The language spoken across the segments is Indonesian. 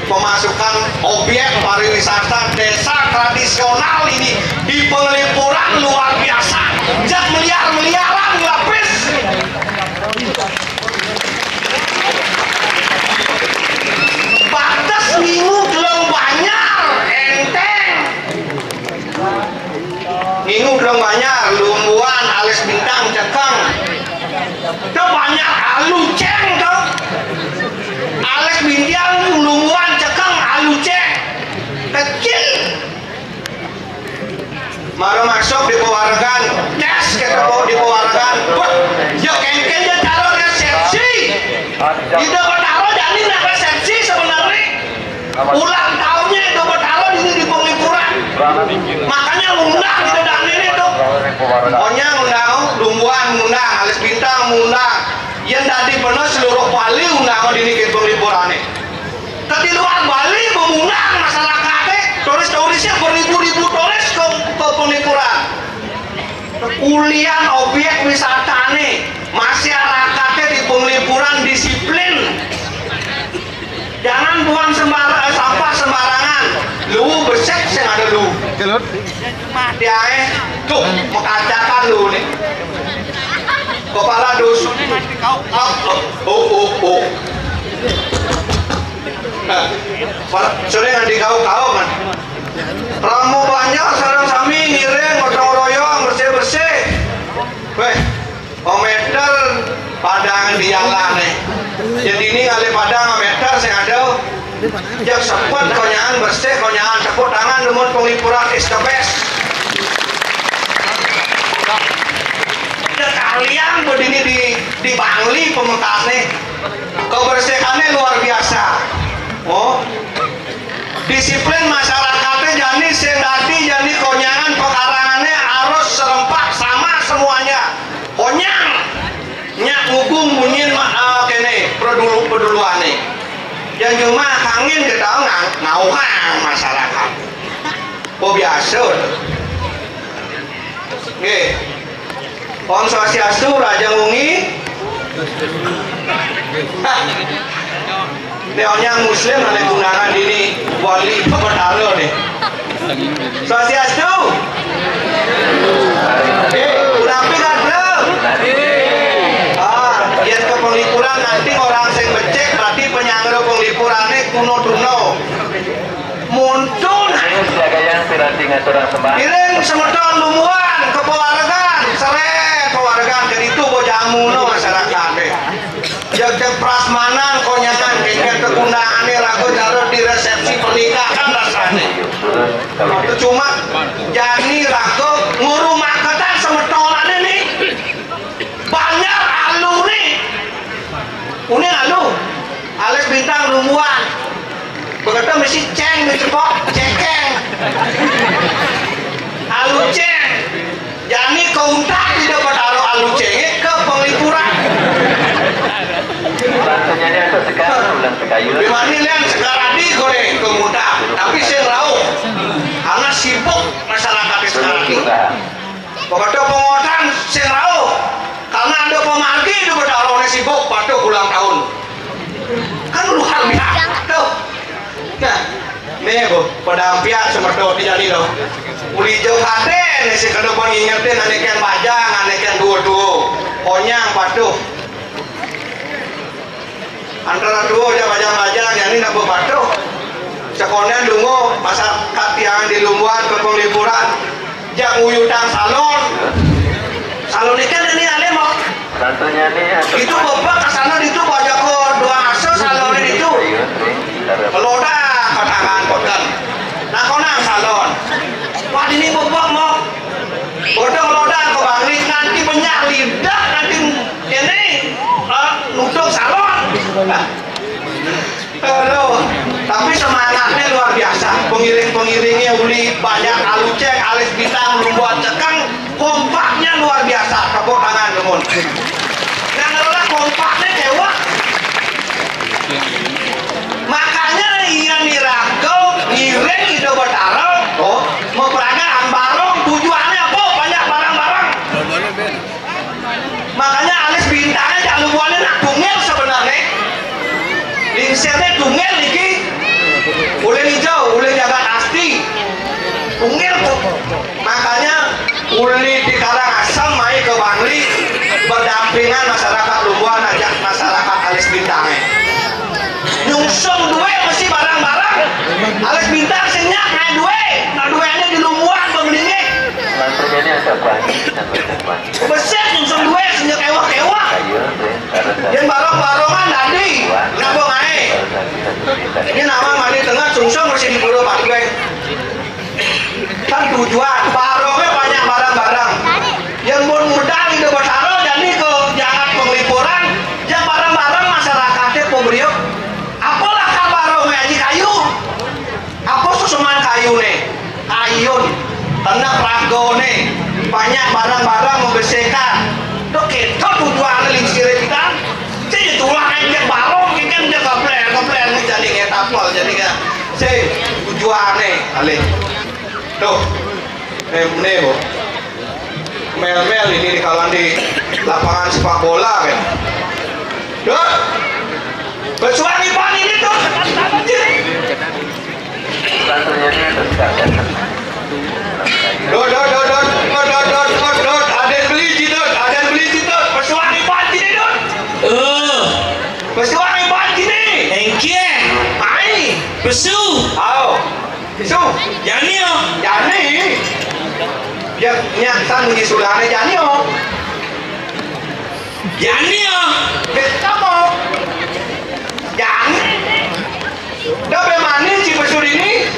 Pemasukan objek pariwisata desa tradisional ini di Penglipuran luar biasa, jak miliaran lapis. Batas minggu gelong banyak enteng, minggu gelong banyak lumbuan alis bintang cekang, itu banyak aluceng tuh. Alex Bintiang lumbuan cekang aluceng kecil maru masuk di pewargan tes ketemu di pewargan yuk kengken dia taruh resepsi itu taruh jadi nak resepsi sebenarnya ulang tahunnya itu taruh di Penglipuran makanya ngundang gitu dan ini tuh pokoknya ngundang lumbuan ngundang Alex Bintang ngundang yang tadi benar seluruh Bali undang di Penglipuran ini. Tapi luar Bali mengundang masyarakatnya, turis-turisnya beribu-ribu turis ke Penglipuran. Ulian objek wisata nih, masyarakatnya di Penglipuran disiplin. Jangan buang sampah sembarangan. Lu bersek sih ada lu. Dia tuh mengatakan lu nih. Kepala dusun sering yang dikau-kau kan ramu banyak sarang sami ngiring gotong royong bersih-bersih weh meter padang dialah nih jadi ini kali padang meter saya ada yang sepet konyangan bersih konyangan tepuk tangan namun penglipuran is the best. Kalian berdini di Bangli Pemekasan nih kebersihannya luar biasa. Oh, disiplin masyarakatnya jadi sendati jadi konyangan pekarangannya harus serempak sama semuanya konyang nyak ngugung bunyin kene peduluan nih yang cuma angin kita ngauhang masyarakat oh biasa oke Om Swastiastu Raja Ngungi Neonya Muslim ada gunakan ini wali pemodal nih Swastiastu udah kan belum? Yang ke penglipuran nanti orang yang becek berarti penyangga penglipurannya kuno duno muntun iring semedon lumuan kepewargaan seret pewargaan jadi itu jamu no masyarakat jaga prasmanan konyangan kayaknya kegunaannya lagu taruh di resepsi pernikahan rasanya itu cuma jadi lagu ngurung maketan semetolannya nih banyak alu nih ini alu Alex bintang lumuan begitu mesti ceng dicepok cekeng alu ceng jadi kontak tidak bertaruh alu cengnya ke penglipuran dimana lihat sekarang di goreng kemudah tapi saya tahu karena sibuk masyarakat sekarang ini begitu pengotan saya tahu karena ada pemargi di bertaruhnya sibuk pada ulang tahun kan luar biasa tuh nah nih bu pada pihak semerdo dijadi loh uli jauh haden si kedepan ingetin anekan bajang anekan dua-dua konyang patuh antara dua aja bajang-bajang yang ini nak berpatuh sekolah dungo masa katiangan di lumbuan ke penglipuran jak uyutang salon ini kan ini ale mau itu bapak kesana itu bajak ke dua aso salon itu peloda kotangan kotan nah konang salon wah ini bapak mau bodong loda ke Bangli nanti banyak lidah nanti ini nuduk salon aduh tapi semangatnya luar biasa pengiring-pengiringnya uli banyak alucek alis bintang lumbuan cekang kompaknya luar biasa tepuk tangan teman yang adalah kompaknya dewa makanya iya niragau ngiring ide bertaruh oh mau peragaan barong tujuannya apa banyak barang-barang makanya alis bintangnya jangan lumbuannya nak tungel sebenarnya lingsernya tungel lagi boleh hijau boleh jaga asti tungel tuh makanya uli di Karangasem mai ke Bangli berdampingan masyarakat lumbuan ajak masyarakat alis bintangnya nyungsung duwe mesti barang-barang alis bintang senyak naik duwe nah duenya di lumbuan pembelinya besar nyungsung duwe senyak ewak-ewak yang barong-barongan tadi kenapa ngai ini nama mandi tengah sungsung masih diburu pak duwe kan tujuan barongnya banyak barang-barang yang modal itu bertaruh jadi ke jangan penglipuran yang barang-barang masyarakatnya pemberiuk apalah kan barongnya aja kayu apa susuman kayu nih ayun tenang rago nih banyak barang-barang membersihkan itu kita tujuan lincir kita jadi tulang aja barong kan dia keplen jadi ngetapol jadi kan saya tujuannya kali tuh nih bu mel-mel ini kalau di lapangan sepak bola kan tuh bersuara pan ini tuh ada beli jidot bersuara pan ini tuh bersuara pan ini engke ai besu au besu jani yo jani ya nyatan di sulane jani yo kita mau jani Dapat manis si pesur ini.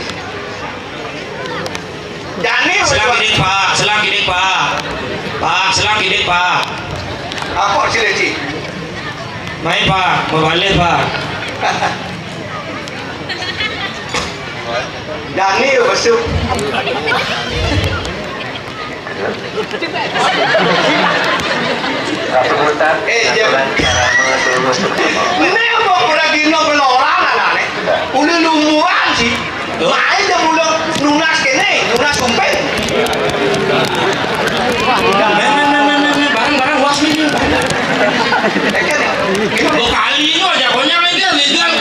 Jani Selang gini Pak, selang gini Pak. Pak, selang gini Pak. Apa sih Leci? Main Pak, mau balik Pak. Jani pesur. Jangan. Ini apa kurang gino belorang anak nih? Udah lumuan sih. Main dia mulai lunas kene, lunas kumpet. Barang-barang was nih. Dua kali ini aja banyak lagi legal.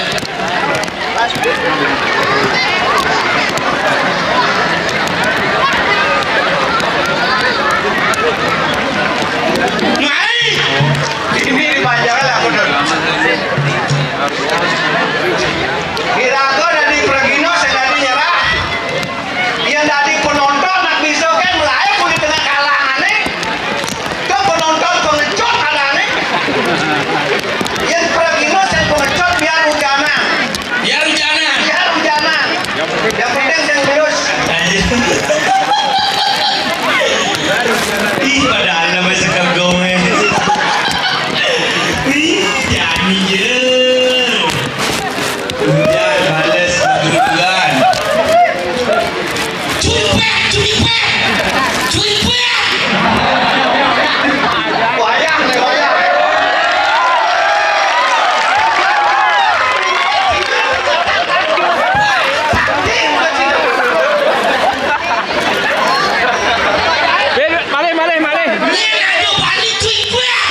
Ini dipanjangkan lah bener. Kira-kira dari Pregino saya tadi nyerah. Yang tadi penonton nak bisa kan mulai kulit tengah kalangan nih. Ke penonton pengecut kalangan nih. Yang Pregino saya pengecut biar hujanan. Biar hujanan. Biar hujanan. Yang penting saya terus. Ih, padahal nama sekam gome. Jangan je. Hujan balas kebetulan. Cupet, cupet, cupet. Wayang nih wayang. Mari. Ni aja balik cupet.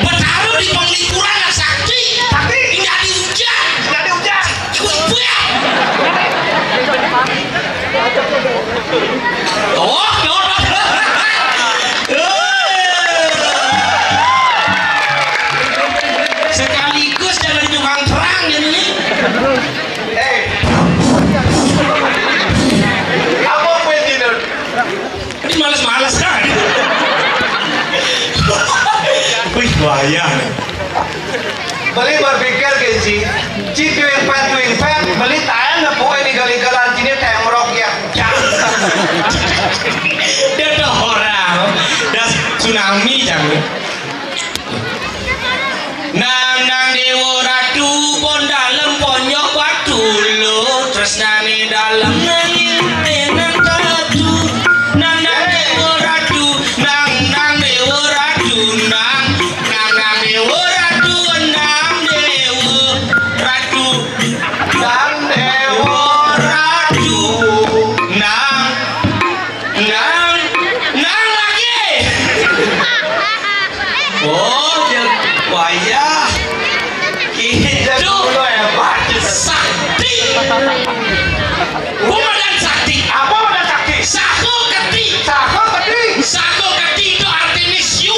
Bertaruh di penglipuran lah sakti. Sakti. Tidak dihujan. Jadi hujan. Cupet. Oh, sekaligus jadi tukang perang ini. Apa pun tidur? Ini malas-malas kan? Wih, wayang. Beli berpikir kenci, tuing pet, beli tayan na po ini gali-galan sini tayang merok ya. Dia tuh orang, dah tsunami jangan. Nang dewa ratu pon dalam ponyok batu lo, terus nani dalam nangin tenang tatu. Nang dewa ratu, nang dewa ratu, nang dewa ratu, nang dewa ratu, Dan dewa ratu, nang lagi. Oh, dia wayah. Itu hebat. sakti. Bukan sakti. Apa udah sakit? Sako keti. Sako tadi. Sako keti itu artinya siu.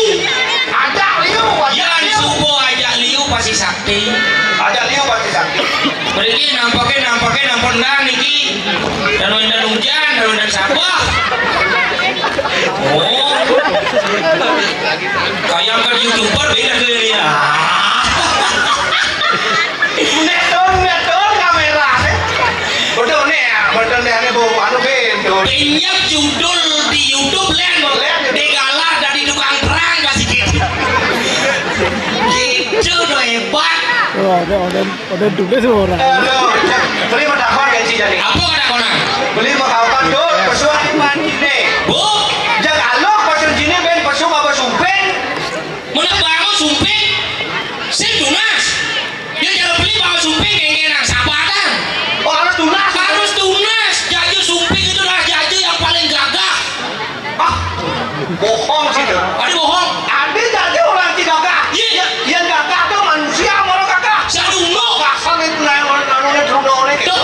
Ajak liu, Ya supo ajak liu pasti sakti. Ajak liu pasti sakit. Beri nampaknya nampak niki. Dan hujan, dan sabah. Oh, kayak kan YouTuber beda ke dia. Neton kamera nih. Betul nih ane bu anu bento. Inyak judul di YouTube lihat digalah dari tukang perang kasih gitu. Gitu udah hebat. Ada tulis orang. Beli medakon kenci jadi. Apa kata konan? Beli makawan do, pesuan ini. Bu, Jangan alok pasir jini ben pesu apa sumpeng. mana bangun sumping? Saya tunas. Dia jangan beli bangun sumping yang sabatan. Oh harus tunas. Harus tunas. Jaju sumping itu adalah jaju yang paling gagah. Ah, bohong sih tuh. Ada bohong. Ada jadi orang tidak gagah. Iya. Yang gagah tuh manusia orang gagah. Saya dulu. Kasar itu lah orang anu truno nih. Tuh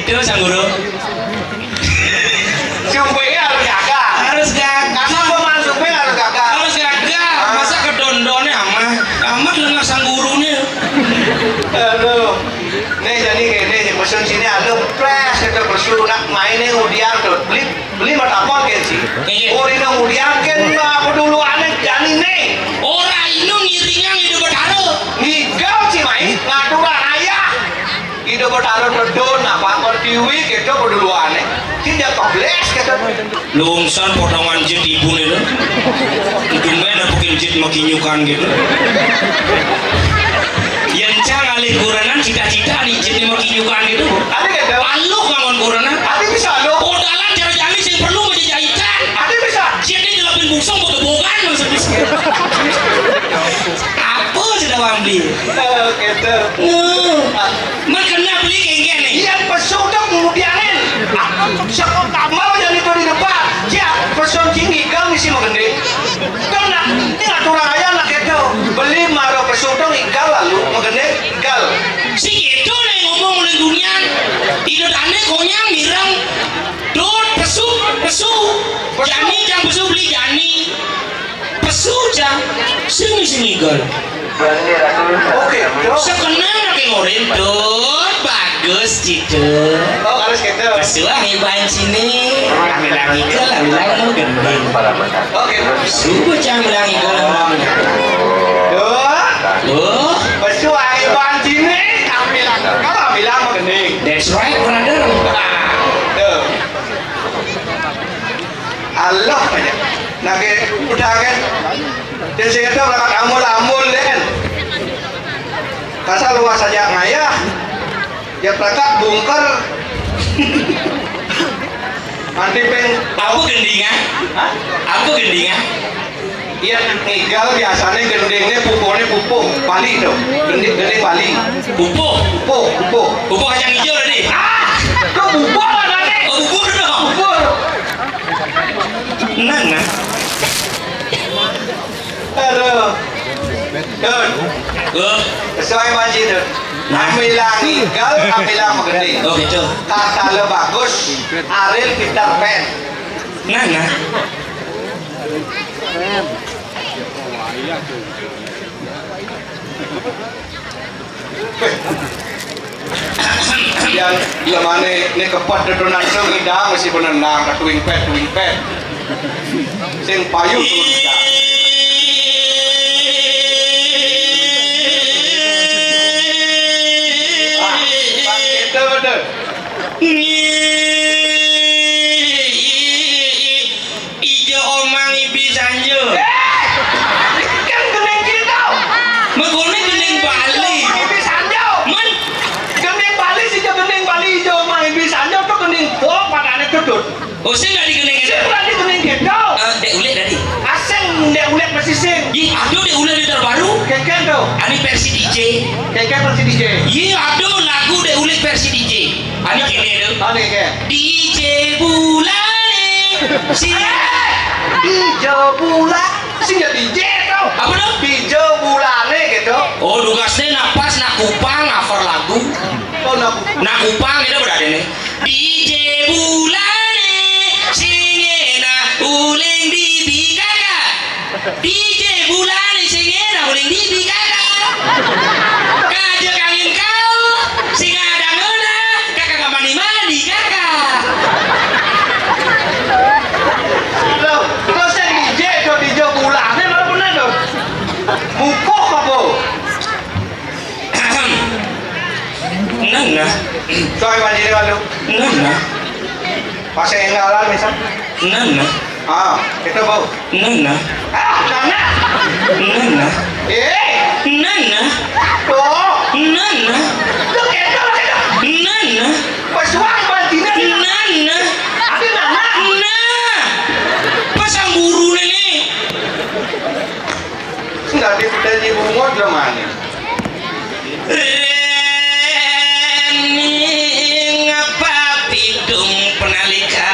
gitu sang guru. Sumpingnya harus gagah. Harus gagah. Karena pemain sumping harus gagah. Harus gagah. Masa kedondonnya amat lengah sang gurunya. Aduh. Nih jadi gini di pesun sini ada pres kita pesun nak mainnya udian tuh beli matapon kan sih. Urina udian kan apa dulu aneh jadi nih. Orang ini ngiringnya hidup bertaruh. Ngigau sih main ngaduran ayah. Hidup bertaruh terdon apa pertiwi gitu dulu aneh. Tidak kebles gitu. Lungsan potongan jet ibu nih tuh. Itu mana bikin jet makinyukan gitu. Yang jangan alih kuranan cita-cita nih jet makinyukan gitu. Ada gak ada? Aluk ngangon kuranan. Ada bisa lo. Kodalan cara-jali yang perlu menjahitan. Ada bisa. Jetnya nyelapin busung buat bogan maksud miskin. Apa sudah wambi? Gitu. Makanya beli kayak gini. Iya pesun tuh kemudianin. Siapa kamu jadi tuh di depan? Siap pesun tinggi kami sih mau gede. Kan nak ini aturan ayah nak itu beli maro pesun tuh igal lalu mau gede igal. Si gitu nih ngomong oleh dunia. Tidak aneh konya mirang. Dot pesu. Jani jang pesu beli jani. Pesu jang. Sini gal. Oke. Sekenang lagi ngorin dot bagus gitu. Oh harus gitu. Pesu ngibain sini. Ambil lagi mau gendeng. Oke. Pesu bocah lagi kalau Duh. Pesu aiban sini. Kalau bilang mau gede. That's right, brother. Tuh. Allah banyak. Nah, udah kan. Dan saya itu berangkat amul kan. Kasar luas saja ngayah. Ya berangkat bungker. Nanti peng. Aku gendingan. Hah? Aku gendingan. Iya igal biasanya gendengnya pupuk Bali tuh. Gendeng Bali. Pupuk. Kacang hijau tadi. Kok bubur lah nane? Oh, bubur dong. Bubur. Nana. Aduh. Dun. Sesuai manji dun. Amilang igal, amilang maganding. Oh gitu. Kata lo bagus. Ariel Peter Pan. Nana. Yang mana ini kepat dedonan ngidang masih penenang tuing pet. Sing payu turun juga. Itu betul. Ijo omang ibis anjo. Kan gening gitu. Megone gening Bali. Ibis anjo. Man, Gening Bali sih gening Bali hijau mah ibis anjo tuh gening bok padane kedut. oh saya nggak digening itu. Sing tadi gening gitu. Dek ulet tadi. Aseng dek ulet masih sing. Ih, aduh dek ulet di terbaru. Keken tuh. Ani versi DJ. Keken versi DJ. Iya, aduh lagu dek ulet versi DJ. Ani kene tuh. Aneh ke? DJ Bulane. Hijau bulan. Sing ya DJ tuh. Apa dong? Hijau bulane gitu. Oh, tugasnya napas nak kupang cover lagu. Oh no. Nak kupang itu berada nih. DJ Bulane singena uling di bikaka. DJ Bulane singena uling di bikaka. Kaja kangin kau sing ada ngena kakak gak mandi kakak. Loh, terus yang DJ tuh hijau bulane mana bener tuh? Mupuk apa? Nana. Soalnya manjiri walu. Nana. Pasang engalan misal. Nana. Itu bau. Nana. Nana. Nana. Nana. Tuh. Nana. Tuh kita. Nana. Pesuang bantina. Nana. Ada Nana. Nah. Pasang guru nenek. Sudah di bunga dramanya. Reni ngapa pidung penalika.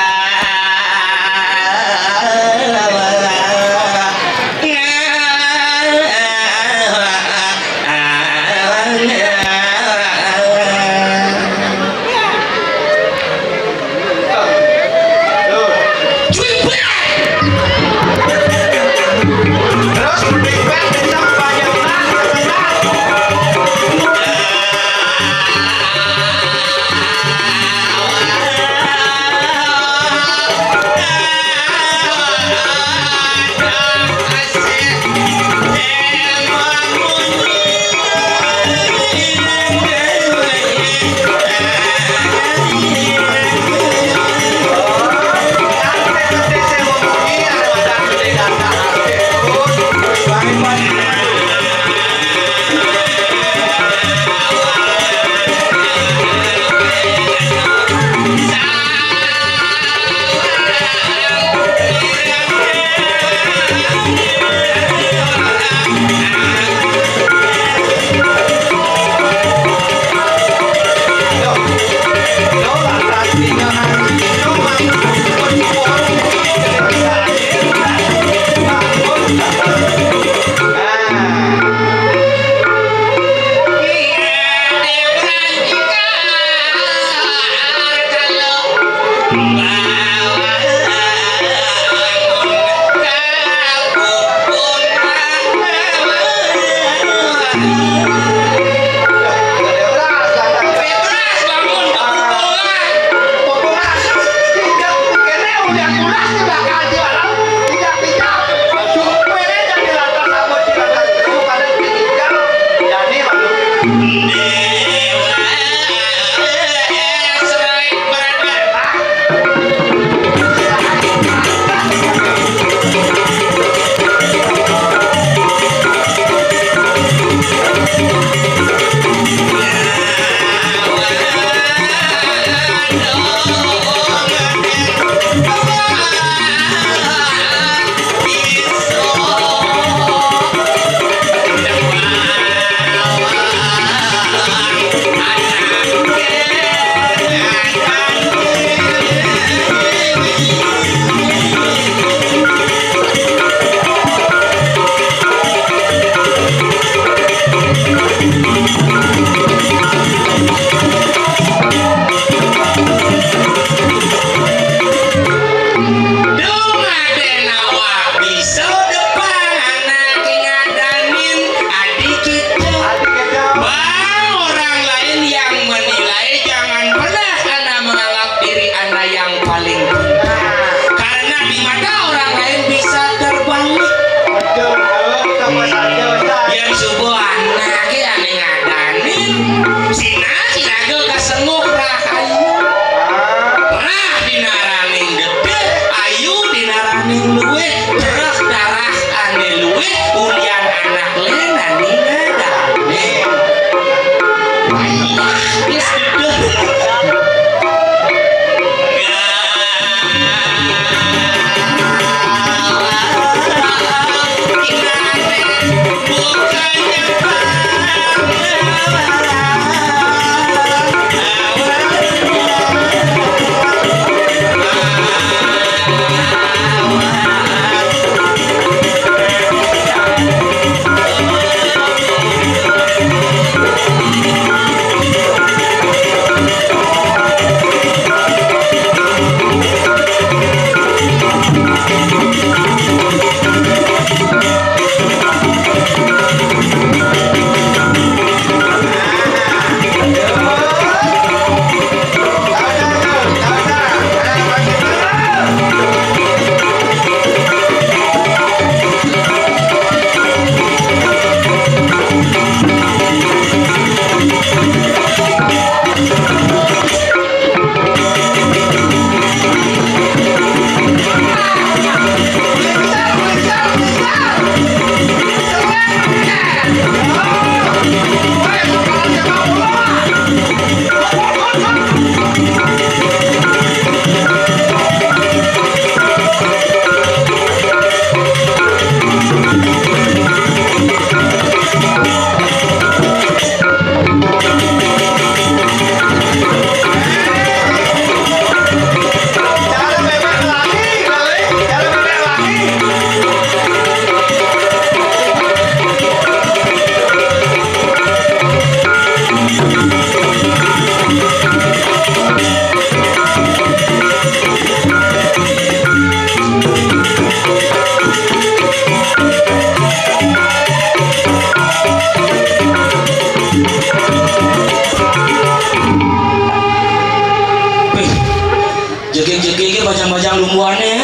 lumbwane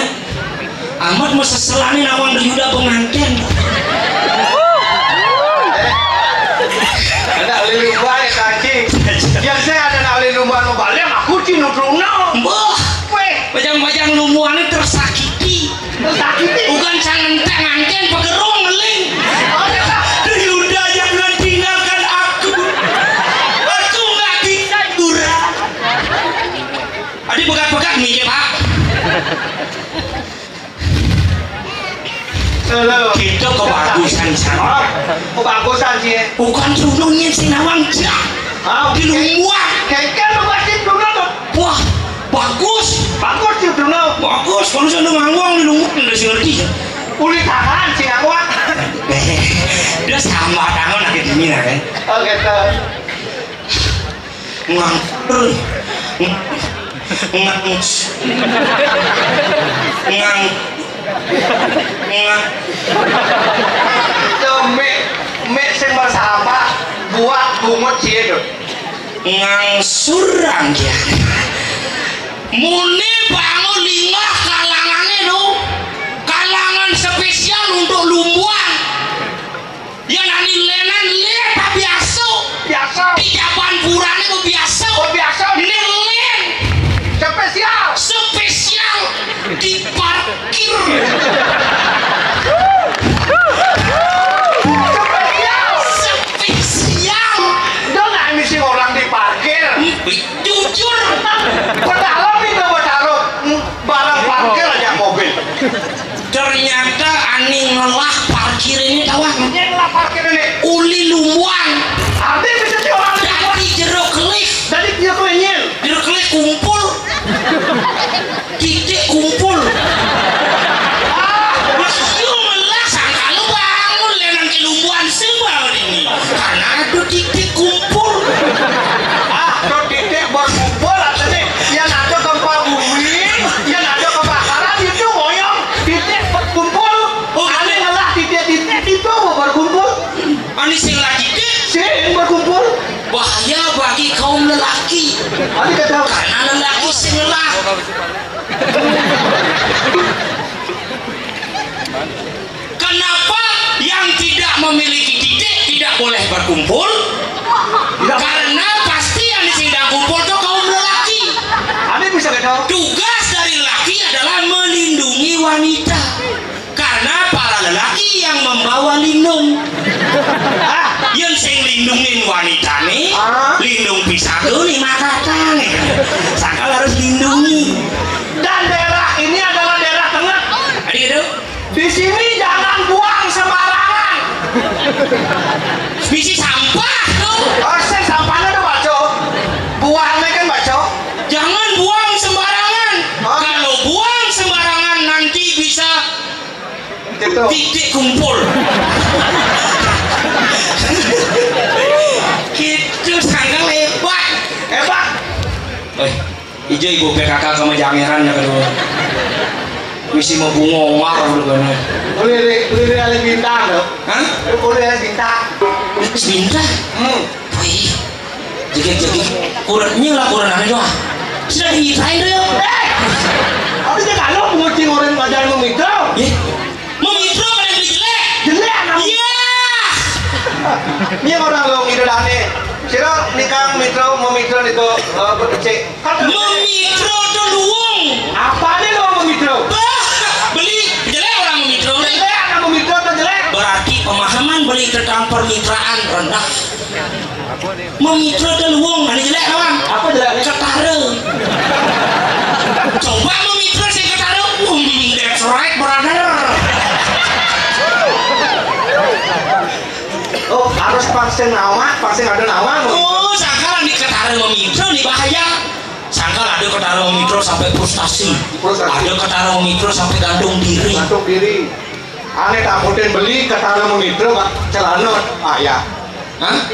amat masa selani nawang yuda pengantin. Ada oleh lumban ya kancing. Yang saya ada oleh lumban balik aku cinutruno. Mbah, bajang-bajang lumbuane tersakiti. Tersakiti. Bukan sangan nganten pagerong ngeling. Yuda jangan tinggalkan aku. Aku nggak bisa durah. Adi pegat-pegat nih ya Pak. Halo. Kita kebagusan sana. Kebagusan sih. Bukan runungnya si nawang jah. Di lumbuan. Kengkel lu pasti Bruno tuh. Wah, bagus. Bagus sih Bruno. Bagus. Kalau saya udah ngangwang di lumbuan udah sih ngerti. Uli tangan sih aku. Dia sama tangan lagi dingin kan. Oh gitu. Ngang. Ngang. Itu mie sing bersama buat bungut sih itu. Ngang surang ya. Muni bangun lingah kalangannya lo. Kalangan spesial untuk lumbuan. Yang nani lenan lihat biasa. Biasa. Di Japan Purane itu biasa. Oh biasa. Len. Spesial. Spesial diparkir. Spesial. Udah nggak misi orang diparkir. Jujur. Padahal itu taruh barang parkir aja mobil. Ternyata ani ngelah parkir ini tahu Ini ngelah parkir ini. uli lumbuan. Arti bisa si orang Dari jeruk kelik. Jadi dia kelinyin. Jeruk kelik kumpul. Titik kumpul. Masih melah sangka lu bangun lenan ke lumbuan semua ini. Karena ada titik kumpul. Tuh titik berkumpul artinya yang ada gempa bumi, yang ada kebakaran itu ngoyong titik berkumpul. Aneh ngelah titik-titik itu berkumpul. Ani sing lagi titik. Sing berkumpul. Bahaya bagi kaum lelaki. Ani kata Karena lelaki sing ngelah. Kenapa yang tidak memiliki titik tidak boleh berkumpul? Karena pasti yang tidak kumpul itu kaum lelaki. Ani bisa kata. Tugas dari lelaki adalah melindungi wanita. Karena para lelaki yang membawa lindung. Yang sing lindungin wanita nih, lindung pisah tuh nih makatan nih. Sakal harus lindungi. Dan daerah ini adalah daerah tengah. Adik itu, Di sini jangan buang sembarangan. bisi sampah tuh. Sen sampahnya tuh baco. Buangnya kan baco. Jangan buang sembarangan. Kalau buang sembarangan nanti bisa Gitu. titik kumpul. Gitu sangat hebat. Hebat. Ijo ibu PKK sama jangeran ya kedua. Misi mau bungowar begana. Boleh ada bintang loh. Hah? Boleh ada bintang. Bintang? Wih. Jadi kurangnya lah kurang ada doang. Sudah dihitain deh. Tapi dia kalau mengucing orang badan memikro. Ya. Memikro pada yang jelek. Jelek namanya. Iya. Ini orang lo ngidul aneh. Sira nikah mitro memikro itu berkecek. Memikro tuh luwung. Apa nih lo memikro? Beli jelek orang memikro. Jelek anak memikro tuh jelek. Berarti pemahaman beli tentang permitraan rendah. Memikro tuh luwung, ada jelek kawan. Apa jelek? Ketara. Coba memikro sih ketara. That's right brother. Oh harus vaksin awak, vaksin ada nawang. Oh, sangkal di ketara memikro nih bahaya. Sangkal ada ketara memikro sampai frustasi. Ada ketara memikro sampai gantung diri. Gantung diri. Aneh takutin beli ketara memikro celana ayah. Hah?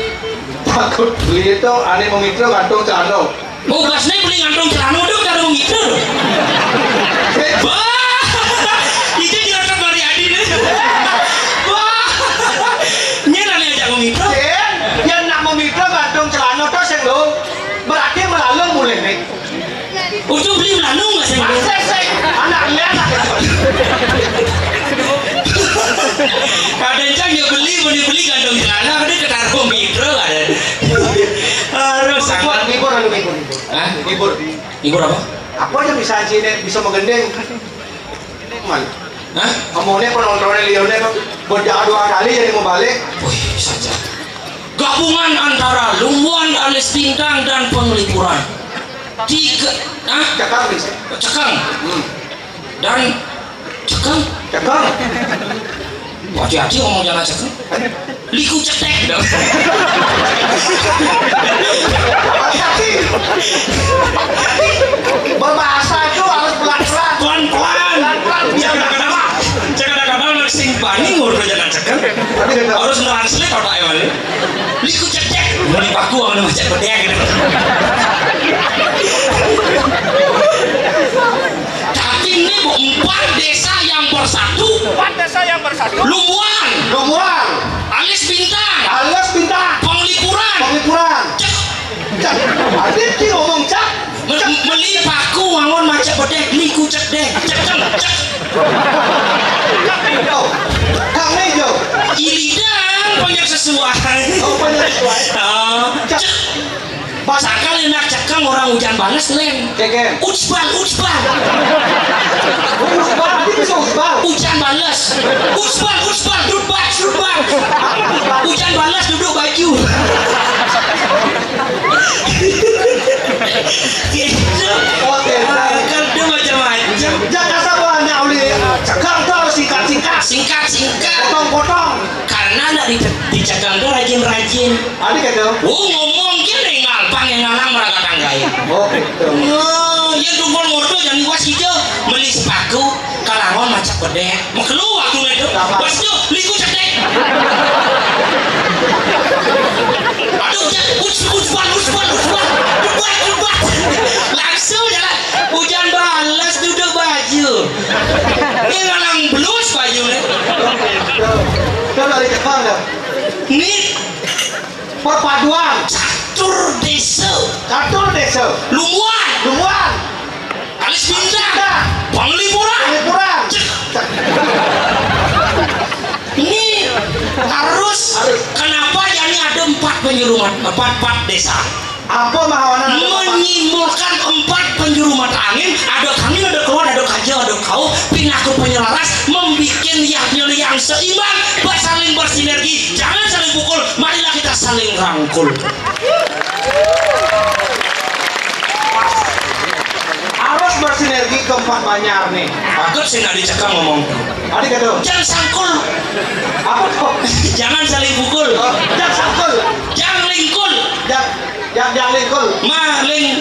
Takut beli itu aneh memikro gantung celana. Oh, gasnya beli gantung celana tuh ketara memikro. Wah, itu direkam dari Adi nih. Wah, nyerane aja memikro. Yang nak memikro gantung celana tuh sing lo berarti melalui mulai nih. Ujung beli melalui nggak sih? Anak lihat Kadang ya beli kantong celana, kadang ketaruh mikro ada. Harus Buat ngibur. Hah? Ngibur apa? Aku aja bisa menggendeng. Man. Hah? Kamunya penontonnya Lionel buat jaga 2 kali jadi mau balik. Wih, saja. Gabungan antara Lumuan alias Bintang dan Penglipuran. Cekang bisa. Cekang. Dan Cekang. Hati-hati ngomong jangan cekang. Liku cetek dong. Hati-hati. Berbahasa itu harus pelan-pelan. Jangan kadang-kadang sing bani ngurus jangan cekang. Harus translate otak ya balik. Liku cetek. Mau dipaku sama macam bedek gitu. Tapi ini 4 desa yang bersatu. Lumuan. Alias Bintang. Penglipuran. Adik ki ngomong cak. Melipaku wangon macam bedek. Liku cetek. Cekang. Kang Nejo. Ilidang banyak sesuai. Banyak sesuai. Sekali nak cekang orang hujan balas lem. Keken. Utsbal. Usbal. Adik bisa usbal. Hujan balas. Utsbal. Dudbak. Hujan balas duduk baju. Gitu. Oke. Kerja macam-macam. Jangan sama anak oleh cekang tuh harus singkat. Potong. Karena di cekang tuh rajin. Adik itu. Ngomong gini ngalpang yang ngalang mereka tanggain. Oh gitu. Yang dukul ngordo jangan luas hijau. Beli sepaku kalangon macam bedek. Mau keluar tuh itu. Pas itu liku cetek. Aduh ya, utsbal. Dudbak. Langsung jalan. Hujan balas duduk baju. Ini ngalang blus baju nih. Itu dari cekang dah. Ini Perpaduan. catur desa. Lumuan. Alis Bintang. Penglipuran. Ini harus kenapa jadi ada 4 penjuru 4 desa. Apa mahawana? Menyimpulkan 4 penjuru mata angin, ada angin, ada keluar, ada kajau, ada kau, pinaku penyelaras, membuat yang seimbang, saling bersinergi, jangan saling pukul, marilah kita saling rangkul. Harus bersinergi keempat banyak nih. Agak sih nggak dicekang ngomong. Adik itu. Jangan sangkul, Apa kok? jangan saling pukul, Jangan sangkul. jangan lingkul, Jangan lingkul. maling.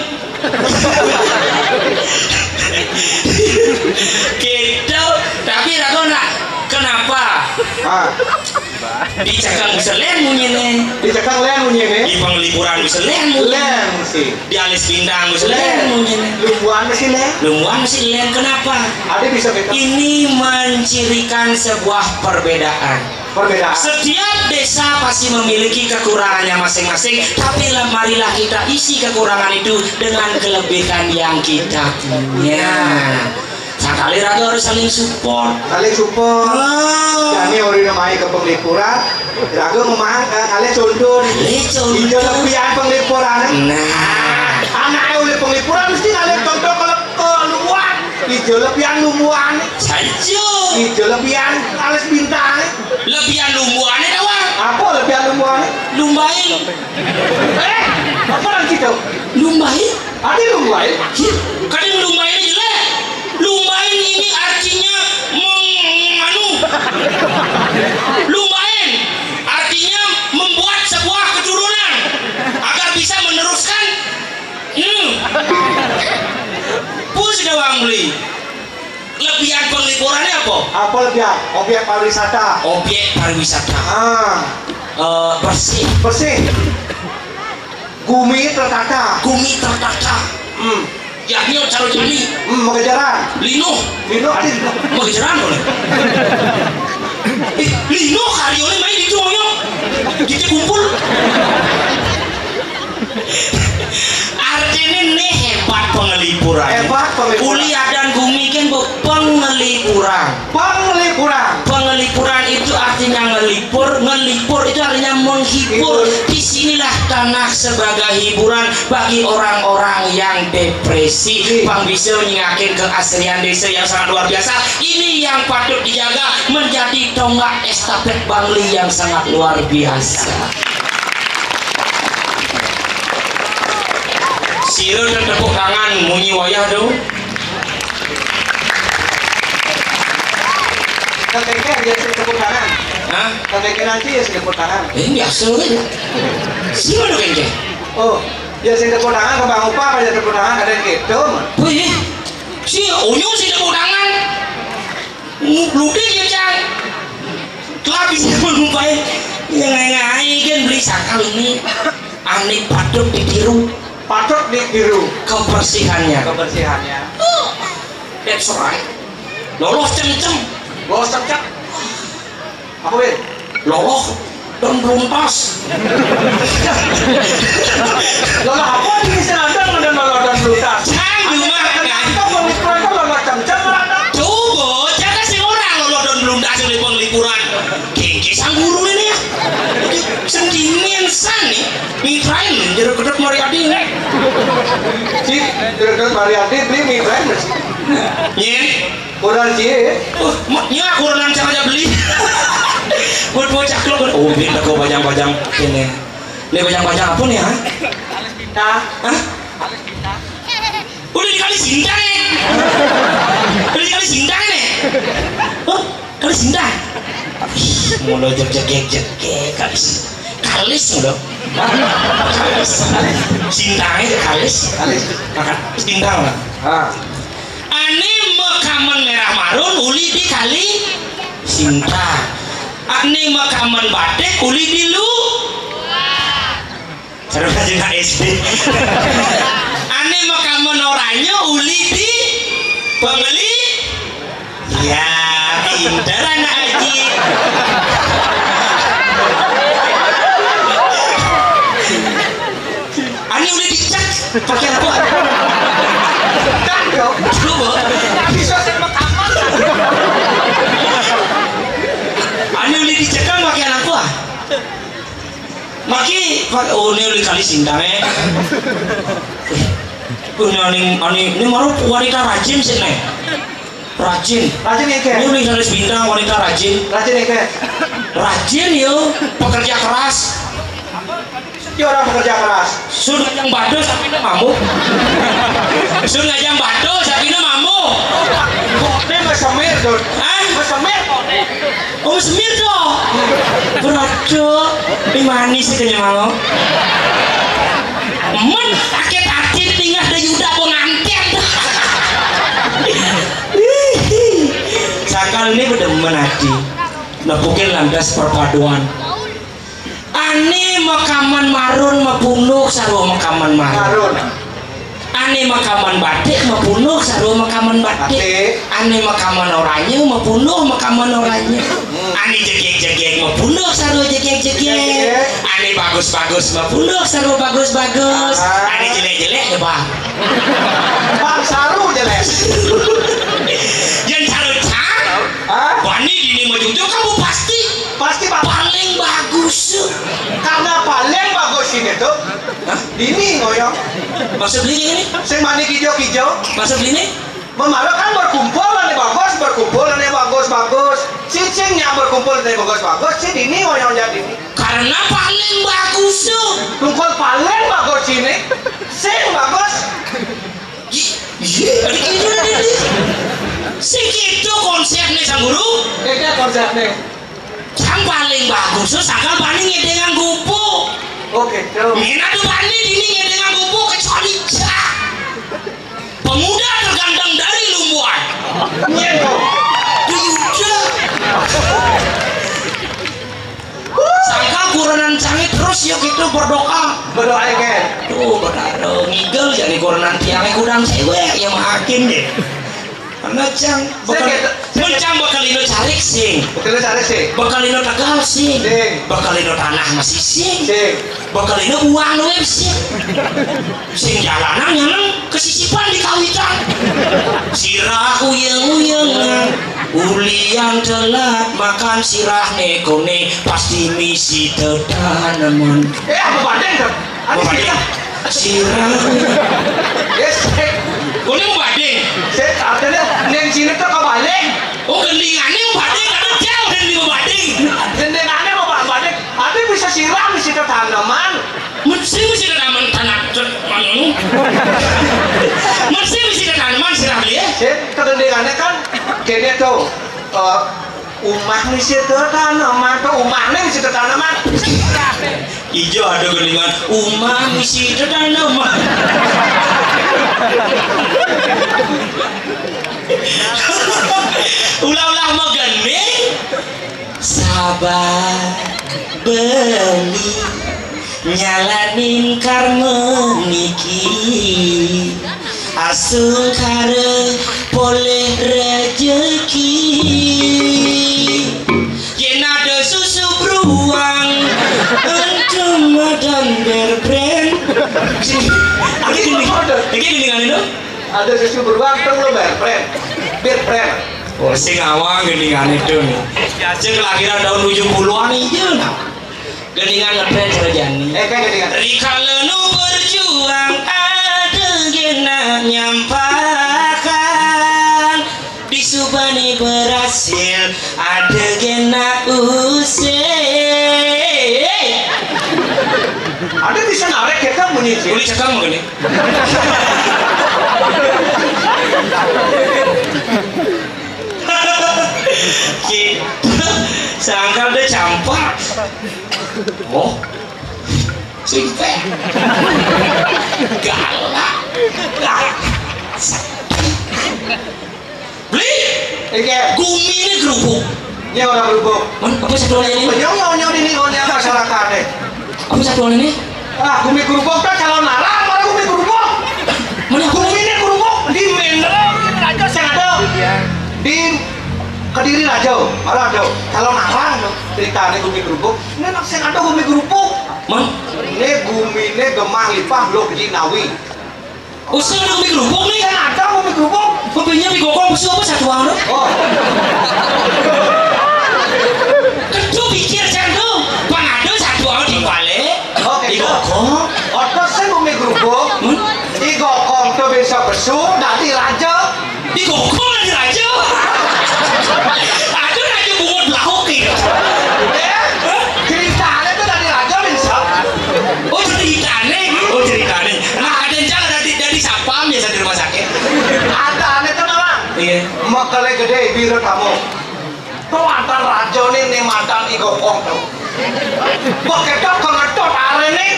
Gitu, tapi aku nak kenapa? Di cekang bisa lemu nih. Di cekang len bunyi nih. Di Penglipuran bisa lemu. Len sih. Di Alis Bintang bisa lemu nih. Lumuan sih len. Lumuan sih len, kenapa? Adik bisa kita. Ini mencirikan sebuah perbedaan. Setiap desa pasti memiliki kekurangannya masing-masing, tapi marilah kita isi kekurangan itu dengan kelebihan yang kita punya. Sekali raga harus saling support. Jadi orang namanya ke Penglipuran, raga memang kalian contoh. Itu lebihan Penglipuran. Nah, Anaknya oleh Penglipuran mesti kalian contoh kalau ke Lumuan. Itu lebihan Lumuan. saja. Itu lebihan Alis Bintang. Lebihan lumbuannya doang. Apa lebihan Lumuan? Lumbain. Apa lagi itu? Lumbain. Ada Lumuan? Kadang lumbain jelek. Lumbain ini artinya lumbain artinya membuat sebuah keturunan agar bisa meneruskan. Pus doang beli. Lebihan Penglipurannya apa? Apa lebihan? Objek pariwisata. Bersih. Gumi tertata. Yakni caro jani. Mengejaran. Lino Adik. mengejaran boleh. Lino karyone main di joyo. Kita kumpul. Artinya nih hebat Penglipuran. Kuliah dan Gumi kan Penglipuran. Penglipuran itu artinya ngelipur itu artinya menghibur. Disinilah tanah sebagai hiburan bagi orang-orang yang depresi. Bang bisa nyingakin keaslian desa yang sangat luar biasa. Ini yang patut dijaga menjadi tonggak estafet Bangli yang sangat luar biasa. Sirun tepuk tangan munyi wayah dong. Kakeknya dia tepuk tangan. Hah? Kakeknya nanti ya tepuk tangan. Biasa kan? Siapa dong kengke? Oh, dia tepuk tangan ke Bang Upa aja tepuk tangan ada gitu. Wih, si Unyung sih tepuk tangan. Lude ya cang. Kelabisnya menumpai yang ngai kan beli sakal ini. Aneh patut ditiru. Patut ditiru Kebersihannya. That's right. Lolos cem-cem. Lolos cem-cem. Apa Win? Lolos dan beluntas. Lolos apa ini senandang dan lolos dan beluntas? Cang cuma Kenapa penglipuran itu lolos cem-cem lah? coba jaga si orang lolos dan beluntas oleh penglipuran. Kengke sang guru ini ya. Sendirian san nih. Mitrain jeruk kedok Mariadi nih. Si Direktur Mariadi beli mie brand sih. Nyen. Kurang sih. Nya kurang aja beli. Buat bocah lo. Oh, beli kok bajang-bajang ini. Ini bajang-bajang apa nih, ha? Nah, Hah? Udah dikali sindang nih. Udah dikali sindang nih. Oh, kali sindang. Mulu jek-jek kalis udah. Sindangnya kalis. Maka sindang lah. Ane mekaman merah marun uli di kali Sinta. Ane mekaman batik uli di lu. Cara aja SD. Ane mekaman oranye uli di pembeli. Ya, pintar anak Aji. Ane uli dicek pakai apa? Coba. bisa sama kamar. Ani uli dicekal pakai anak gua. Maki, oh ini uli kali sindangnya. Ini malu wanita rajin sih nih. Rajin Rajin ya ke? Ini uli tulis bintang wanita rajin. Rajin ya ke? Rajin yo, pekerja keras. Dia orang pekerja keras. Sun ngajang bado sapi mamuk. Sun ngajang bado sapi mamuk. Ini mesemir tuh. Hah? Mesemir kok. Oh semir dong. Berado. Ini manis sih kayaknya mau. Men, akit-akit tinggal dari Yuda pengantin. Sakal ini bedemen hati. Nepukin landas perpaduan. Ane makaman marun mapunuh sarua makaman marun. Ane makaman batik mapunuh sarua makaman batik. Ane makaman oranye mapunuh makaman oranye. Ane jegek-jegek mapunuh sarua jegek-jegek. Ane bagus-bagus mapunuh sarua bagus-bagus. Ane jelek-jelek ya bang. Bang Saru jelas. Yang cari cang. Wani dini majujo kamu pasti Pak. paling bagus. Karena paling bagus ini tuh. Dini ngoyong. Maksud beli ini? Sing mani hijau-hijau. Maksud beli ini? Memalu kan berkumpul nih bagus. Cicingnya berkumpul nih bagus. Si dini ngoyong jadi. Karena paling bagus tuh. Tungkol paling bagus ini. Sing bagus. Iya, segitu konsepnya sang guru. Kayaknya konsepnya. Yang paling bagus tuh sakal paling dengan gupuk. Oke, tuh. Mina tuh paling ini dengan gupuk kecuali cak. Pemuda tergantang dari lumbuan. Nyentuh. Tuyuda. Sangka kurenan canggih terus yuk itu berdoa. Berdoa kan. Tuh berdoa ngigel jadi kurenan tiangnya gudang cewek yang makin deh. Karena cang bakal ino cari sing. Bakal ino tegal sing. Bakal ino tanah masih sing. Bakal ino uang web sing. Sing jalanan yang kesisipan di kawitan. Sirah uyeng-uyeng. uli yang telat makan sirah nekone pasti misi tetaneman. Apa badeng tuh? Apa badeng? Sirah. Yes. Kone mau badeng? Saya artinya neng sini tuh kebalik. Oh gendingannya mau badeng karena jauh dan mau badeng. Gendingannya mau badeng. Tapi bisa siram misi tanaman. Mesti tanaman tanah manu. Mesti tanaman sirah dia. Saya kegendingannya kan kayaknya tuh umah misi tanaman tuh umahnya misi tanaman. Ijo ada gendingan umah misi tanaman. Ulah-ulah mau gending sabar beli nyalanin karmeniki asung kare boleh rezeki yen ada susu beruang entum dan berbrand lagi gendingan itu Ada susu beruang tuh lo berbrand. oh sing awang gendingan itu nih cek kelahiran tahun 70-an aja nah gendingan ngetrend serjani Kayak gendingan. Rikala nu berjuang ada gena nyampakan di Subani berhasil ada gena usai Ada bisa narik ya kan menyicil. boleh cekang mungkin nih kita sangkal deh campak oh simpe galak beli gumi ini gerubuk Ini orang berhubung. apa satu ini Penyong-nyong ini orang masyarakat deh. apa satu ini Ah, gumi kerupuk kan kalau narang mana gumi kerupuk? mana Gumi ini kerupuk di Mineral Raja saya ada. Di Kediri Raja, malah ada. Kalau narang ceritanya gumi kerupuk, ini nak saya ada gumi kerupuk. man Ini gumi ini gemah lipah lo biji nawi. usah ada gumi gerubuk nih Saya ada gumi kerupuk. pembelinya bigokong busuk apa satu orang Oh, kedu pikir jantung pangado satu orang di balik oke. bigokong Otot saya gumi kerupuk. Di gokong tuh bisa besuk dari raja. bigokong lagi raja aduh raja bungut lahuk gitu Ceritanya tuh dari raja bisa. oh ceritanya nah ada yang jalan dari sapam biasa di rumah sakit Ada aneh tuh nama. iya Makale gede biru kamu. Tuh antar raja nih mantan igokong tuh. Pakai tak kengetot are nih.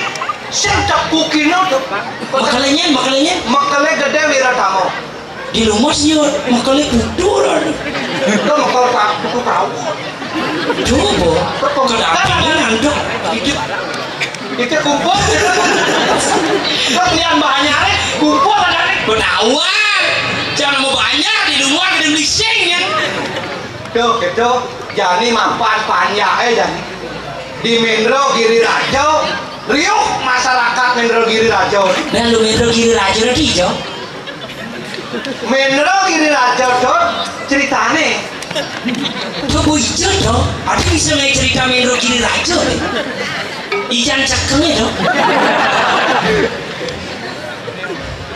Sejak bukino tuh. makalanya Makale gede biru kamu. di rumah sih makalanya kudur Tuh makal tak tuh tahu. coba kedatangan nandok hidup Itu kumpul. Tuh lihat bahannya nih. Kumpul ada nih. penawar jangan mau banyak di luar ada blising ya Tuh gitu. Jadi mampan panjang jadi. Di Mendro Giri Raja. Riuh masyarakat Mendro Giri Raja. dan lu metro kiri raja udah hijau Mendro Giri Raja tuh ceritane. coba hijau dong ada bisa main cerita metro kiri raja nih ijan cakengnya dong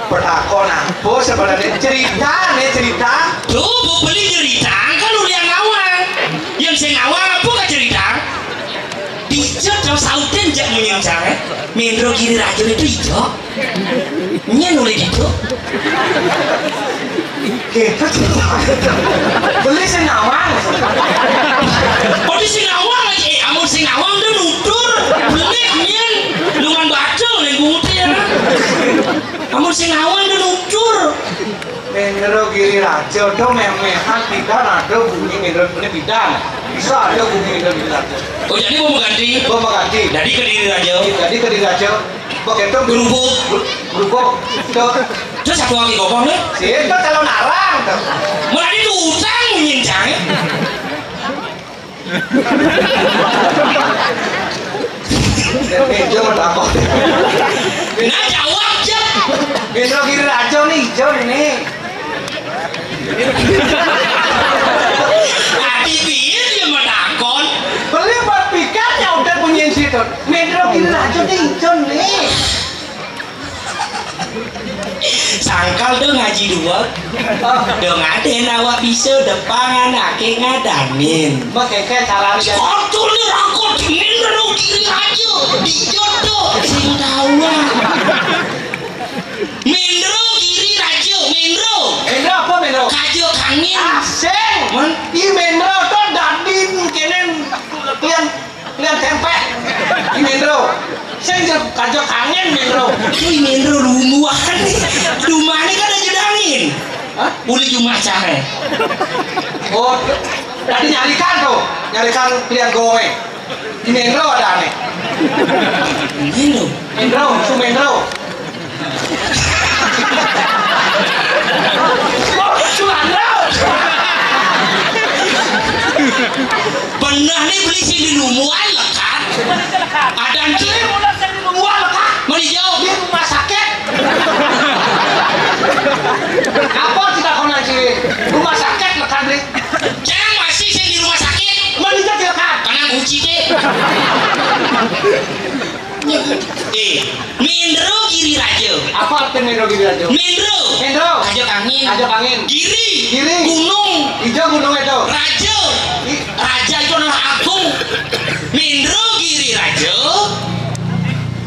Bertakon apa sebenarnya cerita tuh mau beli cerita kan lu yang awal yang saya awal apa gak cerita hijau dong sautin jak menyengsara metro kiri raja itu hijau nya nulis itu gitu beli senawang oh di Singawang aja amun Singawang udah nutur beli nyen lungan bacol yang bungutnya amun Singawang udah nutur Mendro Giri Raja tuh memehan tidak ada bunyi Mendro ini bidan bisa ada bunyi Mendro Giri Raja oh jadi mau mengganti gua mau ganti dari Kediri Raja jadi Kediri Raja begitu berubah tuh terus satu lagi gopong deh itu kalau narang tuh mulai itu utang menyincang dan meja mendapat nah jawab aja Mendro Giri Raja nih hijau ini haji dua. Dong ada awak bisa depan anake ngadanin. Makanya cara dia. Kotor nih rakot Mindro kiri aja dijodoh sing tawa. Mindro kiri aja Mindro. Mendro apa Mendro? Kajo kangin. Asing. I Mendro tuh dadin kenen klian tempe. I Mendro. Sing kajo kangen Mendro. Ini Mindro lumuan nih. Lumane kan aja dangin. Hah? Uli cuma care. Oh, tadi nyarikan klian gowe. Di Mendro ada aneh. Mendro, su Mendro. Pernah nih beli sih di lumuan lekat. Ada anjing. Di luar lekat. Mau dijauh. Di rumah sakit. Apa tidak kau nanti rumah sakit lekat beli? Jangan masih sih di rumah sakit. Mana jadi lekat? Karena kunci deh. Mindro kiri raja. Apa arti Mendro gini aja? Mindro. Mendro. Kajo angin. Kiri. Gunung. Hijau gunung itu. Raja. Raja itu adalah agung. Mindro kiri raja.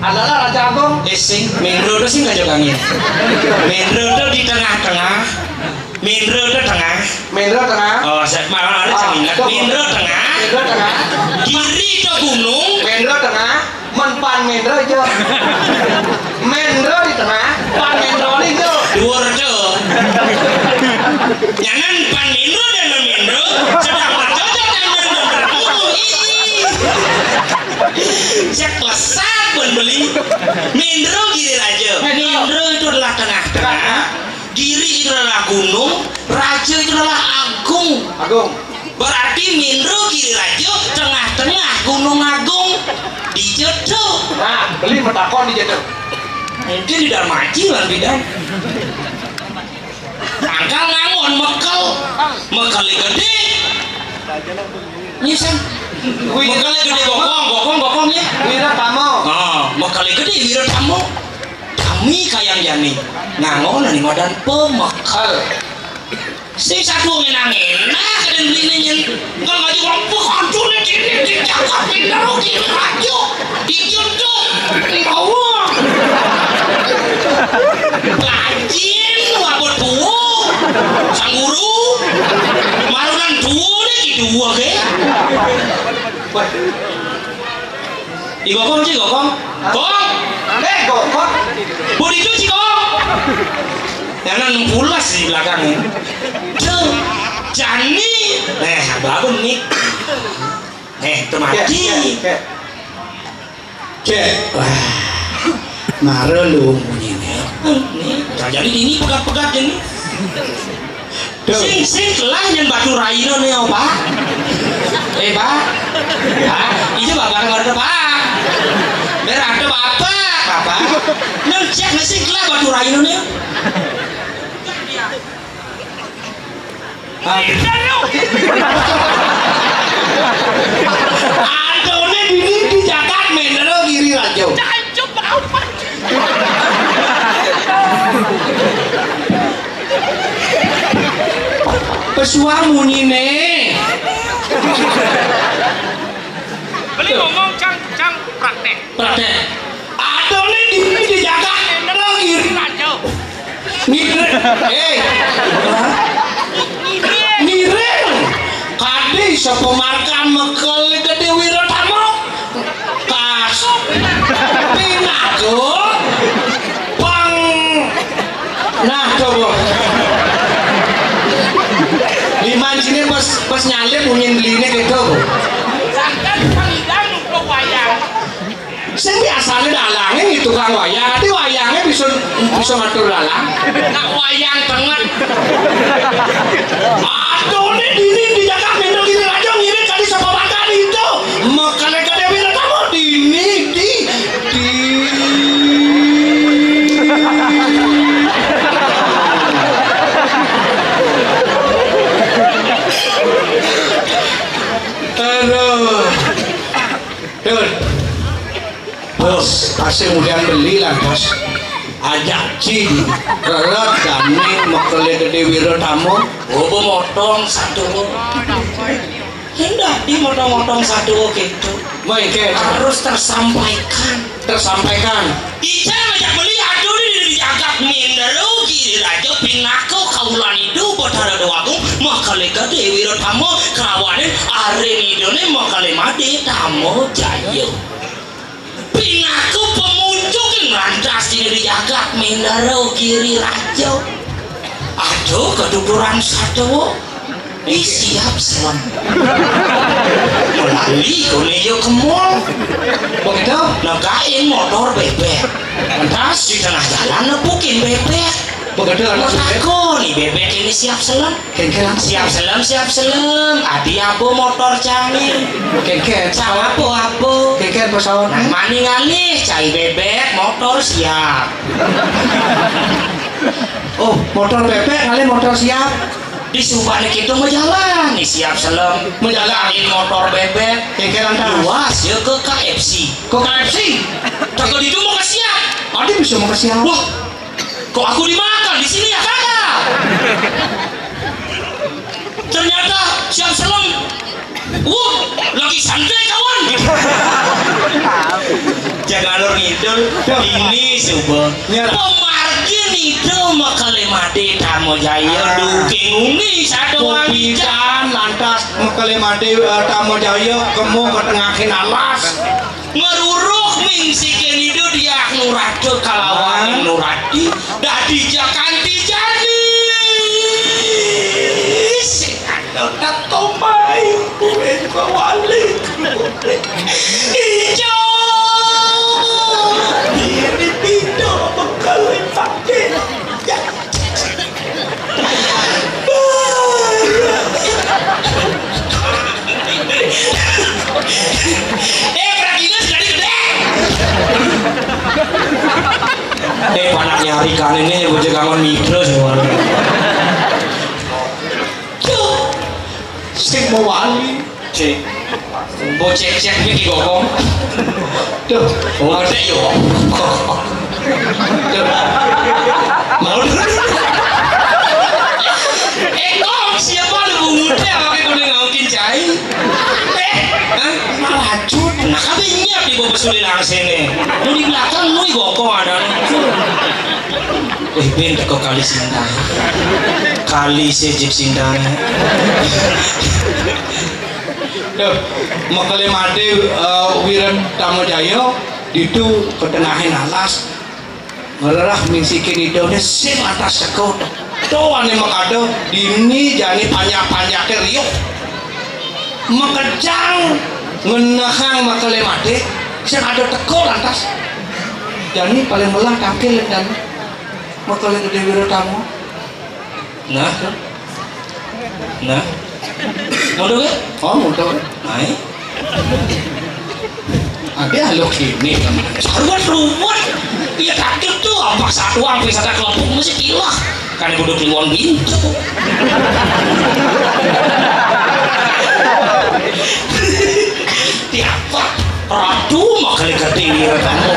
Adalah Raja Agung. Sing Mindro itu sing kajo angin. Mindro itu di tengah-tengah. Mindro itu tengah. Mendro tengah. Oh, saya malah ada ingat. Mindro tengah. Mendro tengah. Kiri itu gunung. Mendro tengah. Menpan Mendro aja. Mendro di tengah. Pan Mendro ini aja. Dhuwur itu. Jangan pan Mindro dan Mindro sedang bercocok dan bertemu. Cek lesat pun beli. Mindro kiri aja. Mindro itu adalah tengah-tengah. Kiri itu adalah gunung. Raja itu adalah agung. Agung. Berarti Mindro kiri raja, tengah-tengah gunung agung. Dijodoh. Nah, beli metakon di jatuh. Mungkin di Darmaji lah bidan. Angkal ngangon mekel gede. Nyisan. Mekel gede gokongnya. Wira Tamo. Oh, mekel gede wira tamu. Kami kayang jani. Ngangon nih ngodan pemekel. Si satu enak kadang beli nyen. Enggak ngaji rompok hancurnya di cakap Mindro kiri raja. Dijodoh. Bawah. Lajin wabot tuwo. Sang guru. Marunan tuwo nih di dua ke. Gokong. Gong. Gokong. Bodi itu sih gong. Jangan pulas di belakangnya. Jani. Babon nih. Temati. Cek. Wah. Marah lu bunyi nih. Jadi ini pegat-pegat ini. Sing lah yang batu raino nih apa? Pak. Itu bapak ada pak. Biar ada bapak. Nang cek sing lah batu raino nih. Adone di Jakarta Mendro kiri raja. Pesuamu nih. Beli ngomong cang praktek. Adone di Jakarta Mendro kiri raja. Nireng kade sapa markan mekel gede wira tamu kas pinago pang nah coba liman sini pas nyalip punya belinya gitu Sangat panggilan untuk wayang. saya biasanya dalangnya nih tukang wayang tapi wayangnya bisa ngatur dalang nak wayang tengah aduh nih di Jakarta Mendro gini aja ngirit kali sama makan itu makanya kada bilang kamu di aduh bos pasti kemudian beli lah bos ajak cing rerat dani makele gede Wiratamu bobo motong satu hendak di motong-motong satu gitu baik harus tersampaikan Ica ngajak beli aduh di jagak mindero kiri raja pinako kaulan itu batara doagung makale gede Wiratamu kerawanin are nidone makale mati tamu jayo pinaku pemuncuk yang randas di jagak mindero kiri raja aduh keduduran satu siap selam melalui koneyo ke mall begitu nagain motor bebek lantas di tengah jalan nepukin bebek begitu aku nih bebek ini siap selam siap selam adi abu motor canggih kengkel abu kengkel pesawat nah maning alih cai bebek motor siap oh motor bebek kali motor siap disumpah gitu mau jalan nih siap selam menjalanin motor bebek kengkelan luas ya ke KFC cakal itu mau ke siap ada bisa mau ke siap wah kok aku dimakan di sini ya kakak ternyata siap selam lagi santai kawan jangan lor ngidul ini subah pemargin itu makale mati tamu jaya duking uni satu wangikan lantas makale mati tamu jaya kemu ketengahin alas ngeruruk mingsikin itu dia nurado kalawan nuradi dadi jakanti jadi sekat tomai buat kawalik hijau diri tidak bekal pakai Praginas jadi gede panak nyari kan ini bocah kangen mikro semua sing mau wali cek bocek iki gokong tuh ada yo mau kok siapa lu muda pakai kuning ngaukin cai malah cut nah kami nyiap di bawah sulit langsung nih lu di belakang lu gokong ada wih pindah ke kali sindang kali sejik sindang makale mati Wiratamu jaya itu ketengahin alas ngerah mingsikin itu sing atas sekut doan yang ada dini jani panjang-panjangnya riuk mengejang ngenahang makale mati sing ada teko lantas jani paling melah tampil dan makale gede Wiratamu nah mudah kan? Oh mudah naik ada lo kini ruwet iya kaget tuh apa satu sampai satu kelompok masih kilah kan ibu duduk liwon bintu tiapa radu makanya gede Wiratamu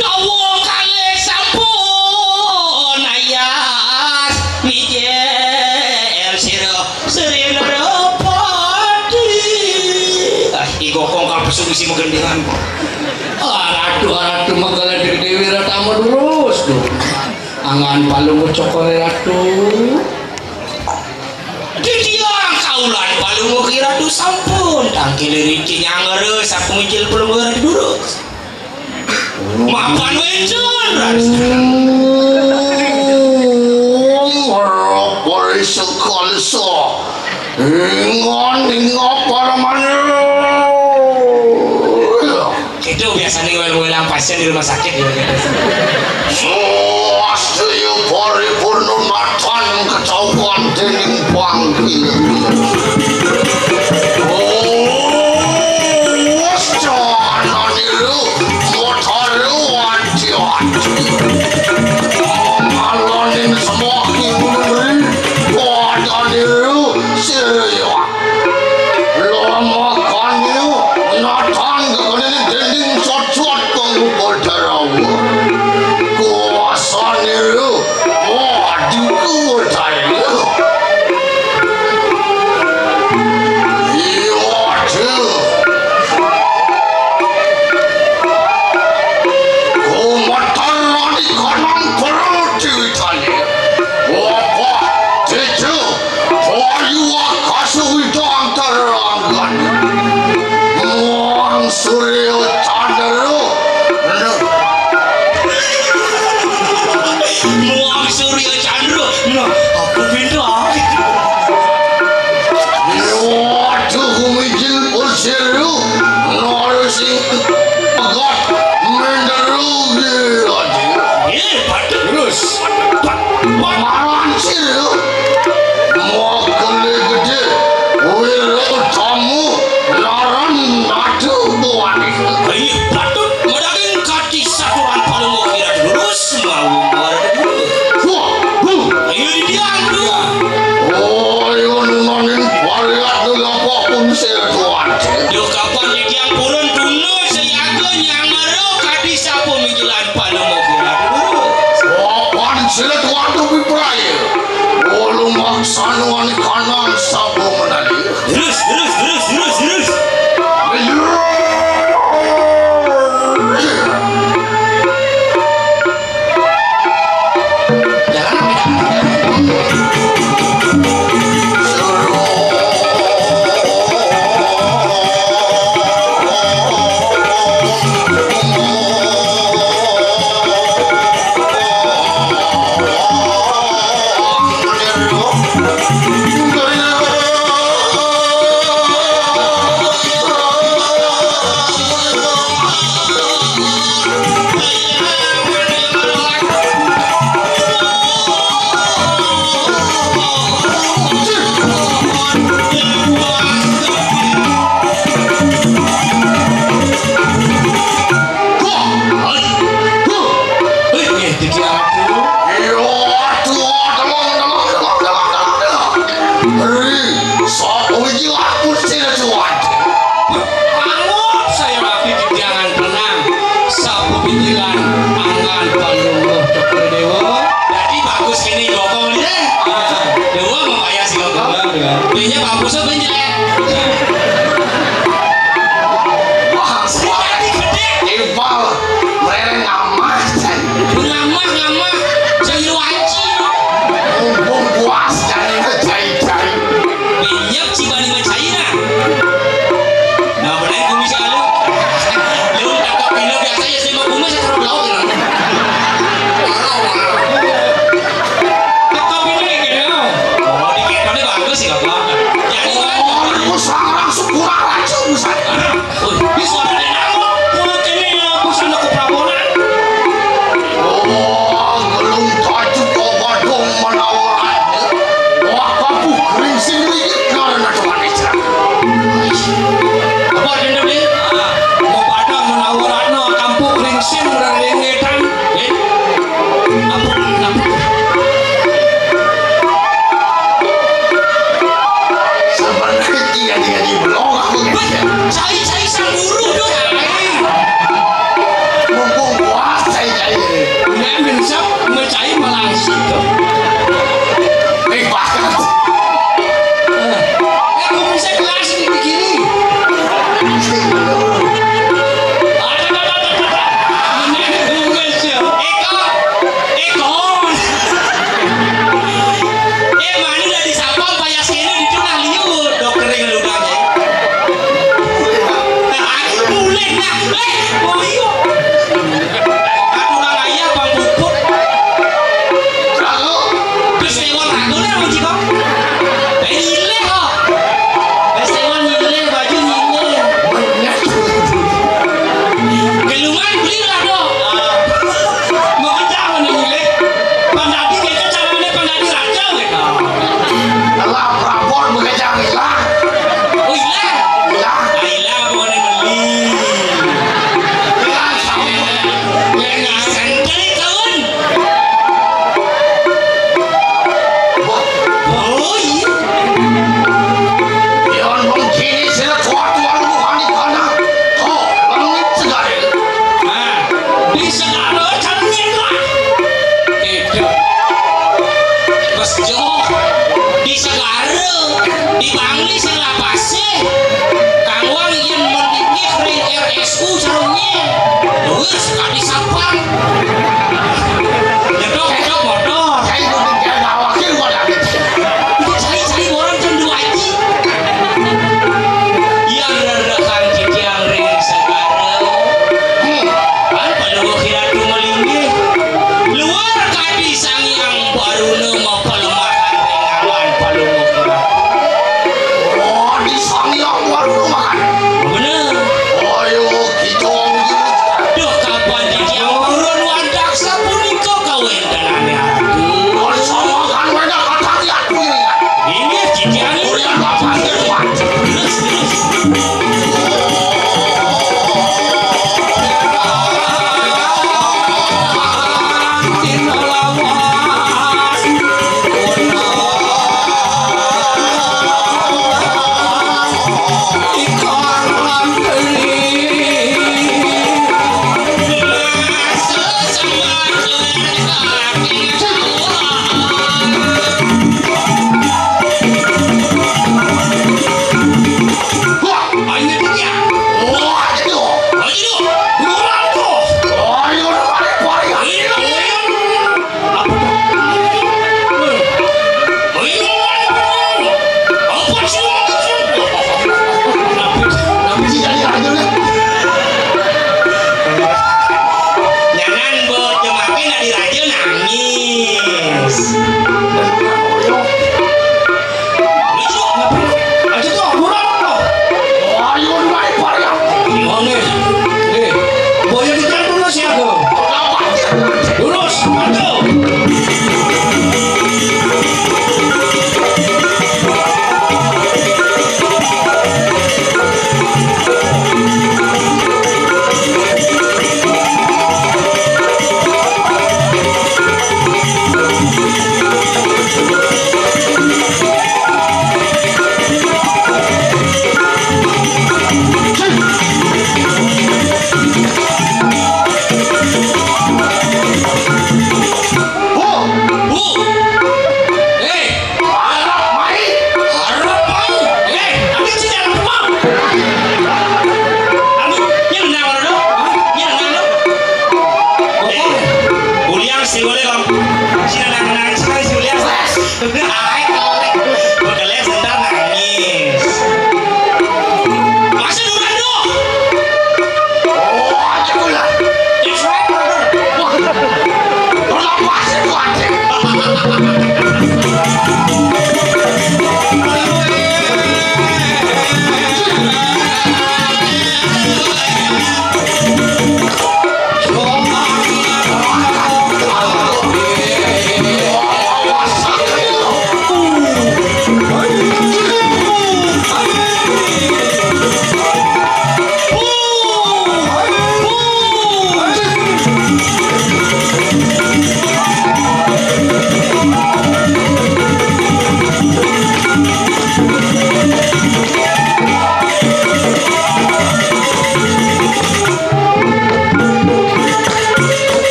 dawo kali sampun ayas mijel sirina rapati igokong kal pesungisi magendingan aradu makanya gede Wiratamu terus tuh angan palu cokore ratu didiang kaulan palu kira tuh sampun tangkil rinci nyangeres aku micil pelung gara durus mapan wencun Wari sekali so ingat para mana itu biasanya ngel-ngelang pasien di rumah sakit ya Swastiyu paripurna matan ketahuan dening panggil Lord kanan sabo menali. Terus.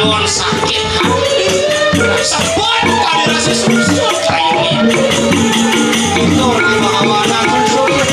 lawan sakit hati sebut kali rasa susut kayak ini Itu di Mahawana susut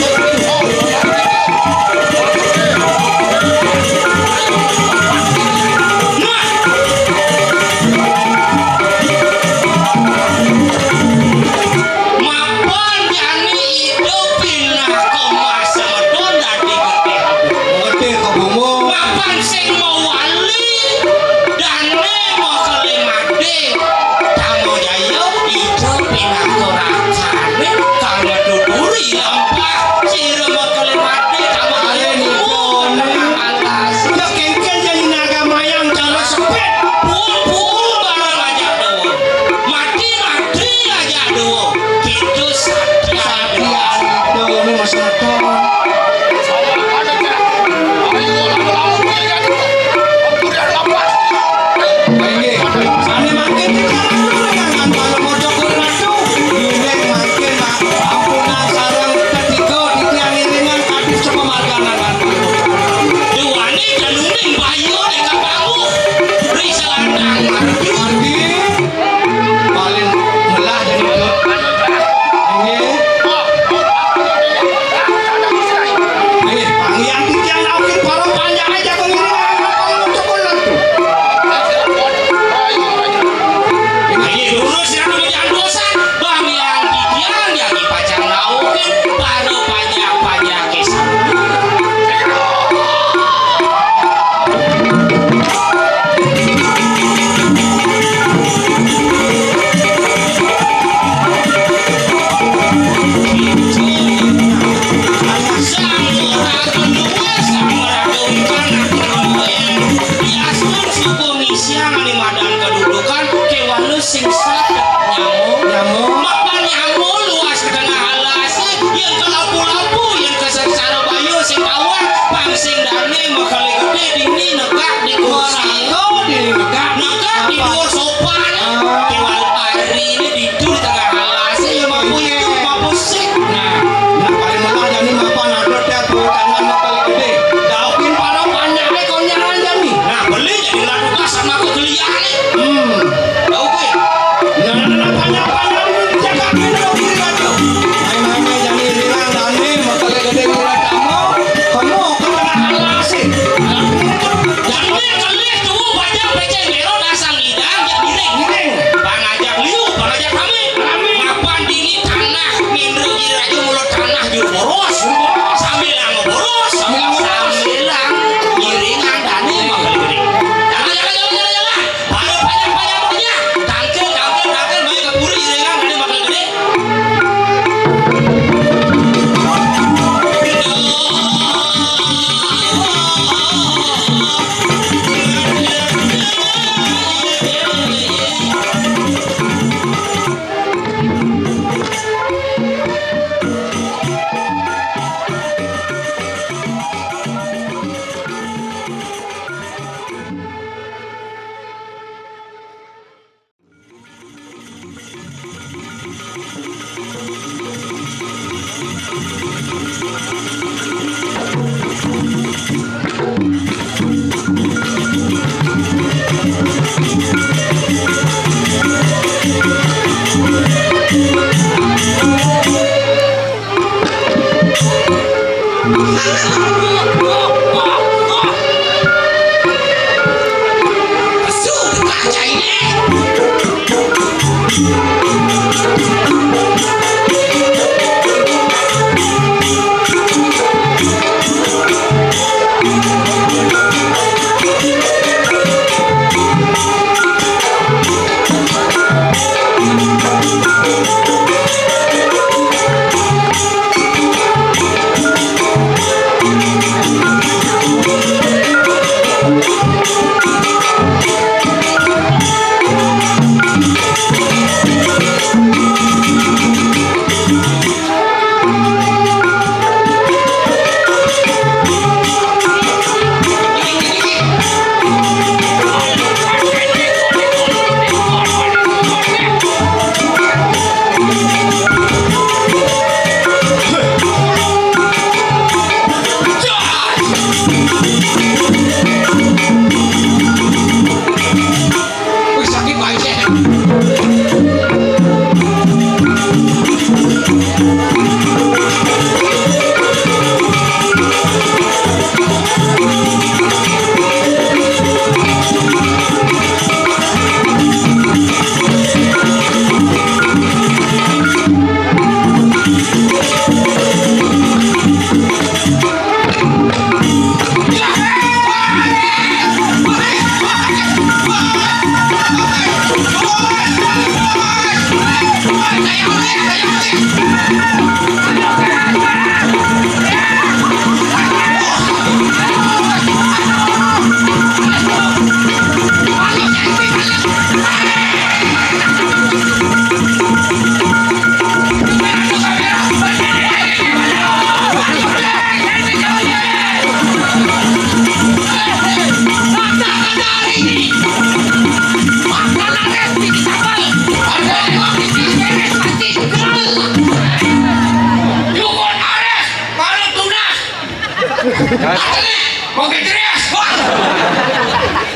Atene, mau ketres.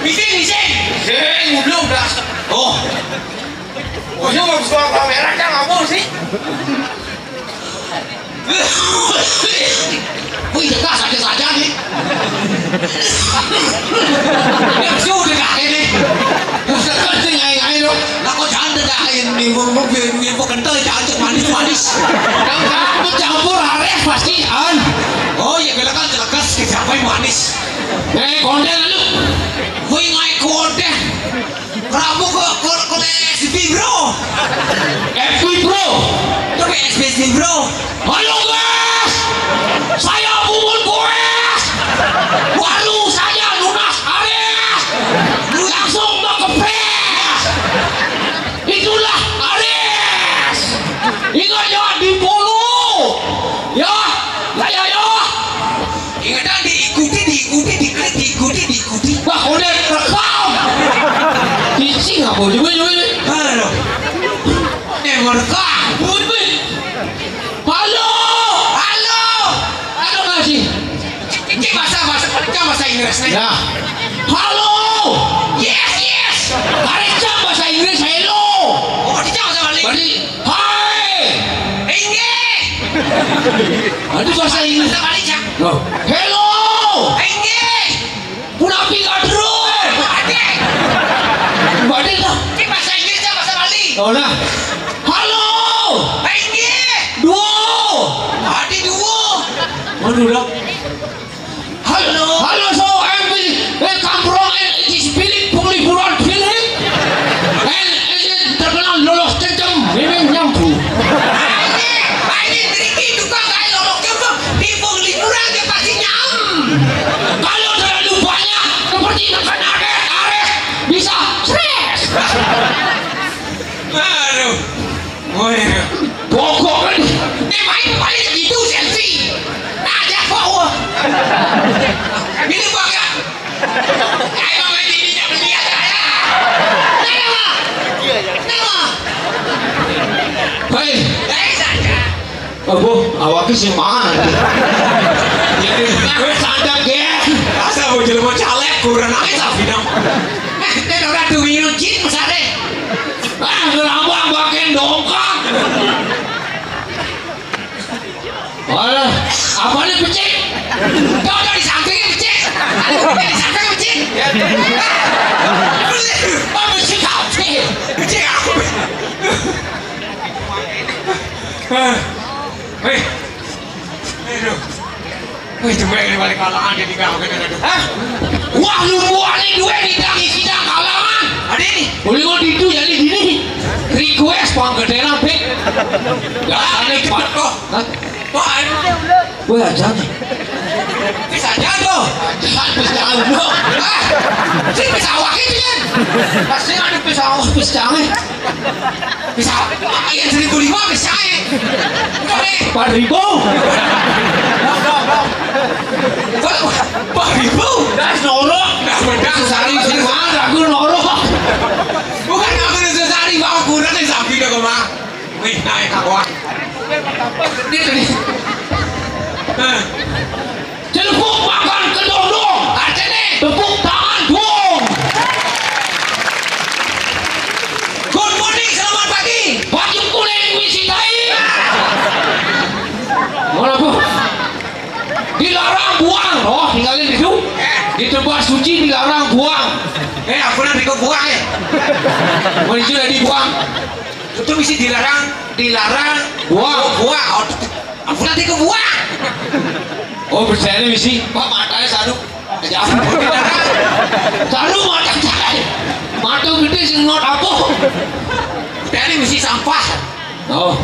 Bising. Belum dah. Oh. Oh, cuma suara kamera kan ngomong sih. Wih, dekat saja nih. Yang sudah dekat ini. Dekat sih ngai loh. Aku jangan dekat ini. Mau kental jangan manis. Kamu campur ares pasti an. Oh ya kalau kan celekas siapa yang manis. Konten lu. Wih ngai konten. Kamu kok SB bro. FB bro. Tapi SB bro. Halo guys. Saya Bubun Boes. Baru saja lunas Ares. Langsung ngepes. Itulah Ares. Ingat jangan dipolu. Ya, saya ya. Ingat dan diikuti. Wah, udah rekam. Isi nggak boleh. Halo. Merekam. Halo nggak sih? Ini bahasa Inggris nih. Ya. Halo. Yes. Harusnya bahasa Inggris hello. Oh, harusnya bahasa Bali. Hai. Enggak. Aduh bahasa Inggris Bali cak. Hello. Enggak. Punapi kadro. Badi lah. Ini bahasa Inggris bahasa Bali. Oh nah. Halo. Enggak. Duo. Adi duo. Mana dah? Halo, so come from this Philip Penglipuran Philip and terkenal lolos kencang memang nyampu. Ini triki tukang kayak lolos kencang di Penglipuran dia pasti nyam. Kalau terlalu banyak seperti makan Ares bisa stres. Aduh, pokok kan? Main paling segitu selfie. Ada power. Ini bangga. Ayo main ini jangan lihat saya. Nama. Hei saja. Aku awak si mana? Jadi gue sadar ke. Asal mau jadi mau caleg kurang aja tapi dong. Kita udah 2 minit jin mesare. Lambang bagian dongkang. Alah, apa nih pecik? Kau dari sampingnya pecik. Dari sampingnya pecik. Oh, pecik kau pecik. Pecik aku. Hei. Wih, cuma ini balik kalangan jadi kau kena. Hah? Wah, lu buangin duit di sidang kalangan. Ada ini. Boleh kau itu jadi gini. Request panggedean pek. Gak aneh kok. Hah? Wah, aja nih. Bisa aja tuh. Bisa dulu. Sih bisa awak itu kan. Pasti ada bisa awak bisa nih. Bisa yang 1.500 bisa ya. Boleh. 4.000. 4.000. Das norok. Das bedang sari sing mana aku norok. Bukan aku sesari bawa kurang di samping dah kau mah. Wih, naik kawan. Ini. Telepuk makan kedong-dong. Artinya tepuk tangan dong. Good morning, selamat pagi. Baju kuning wisitai. Mana bu? Dilarang buang. Oh, tinggalin di situ. Di tempat suci dilarang buang. Aku nanti kau buang ya. Mau sudah dibuang. Itu bisa dilarang buang. Aku nanti kau buang. Oh percaya nih misi. Pak matanya satu. Satu mata saya. Mata gede sih not apa. Dari misi sampah. Oh.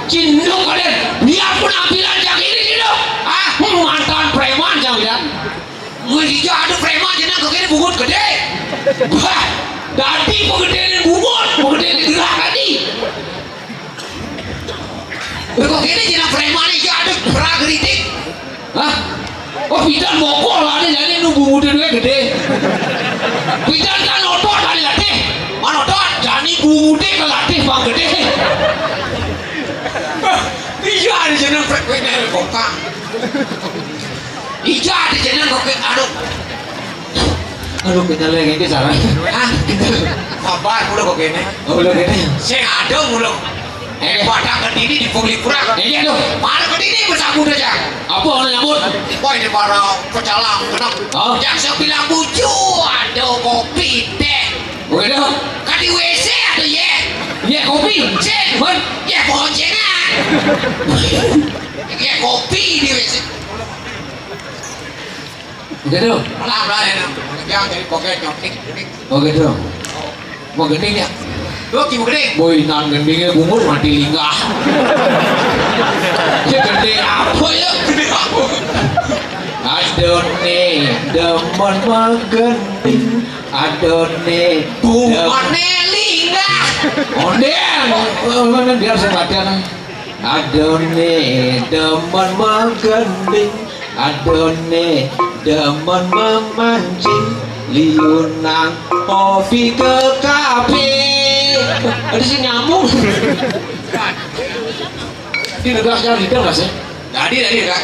Cindung kalian. Biarpun ambilan yang ini gitu. Mantan preman jauh ya. Gue hijau ada preman jenang kekini bungut gede. Dadi pegedean bungut. Pegedean gerah tadi. Kok gini jenang preman hijau ada perah kritik. Hah? Oh bidan bokor lah nih jadi nunggu muda gue gede. Bidan kan otot tadi latih. Mana otot? Jadi muda ke latih bang gede. Iya ada jenang frekuensi kokang. Ija di jeneng kok aduh. Aduh kita lagi ini salah. Hah? Kabar udah kok kene. Oh udah gini. Saya ada mulu. Padang kediri di pungli kurang. Ini aduh. Mana kediri bersambut aja. Apa orang nyambut? Wah ini para pecalang kenapa? Oh. Yang saya bilang bucu ada kopi teh. Oke dong. Kan di WC ada ya. Iya kopi. Cek. Ya boncengan. Ya kopi di WC. Oke dong. Pelan-pelan ya. Yang jadi poket nyokik. Oke dong. Mau gending ya? Lu kibu gede. Boy nan gendingnya bungur mati linggah. Ya gending apa ya? Gede apa? Adone demen menggending. Adone Bumane linggah. Ondel. Biar saya baca. Adone demen menggending. Adone demen memancing. Liunang kopi ke kafe. Ada sih nyambung. Ini negara sekarang lidah nggak sih? Tadi kan.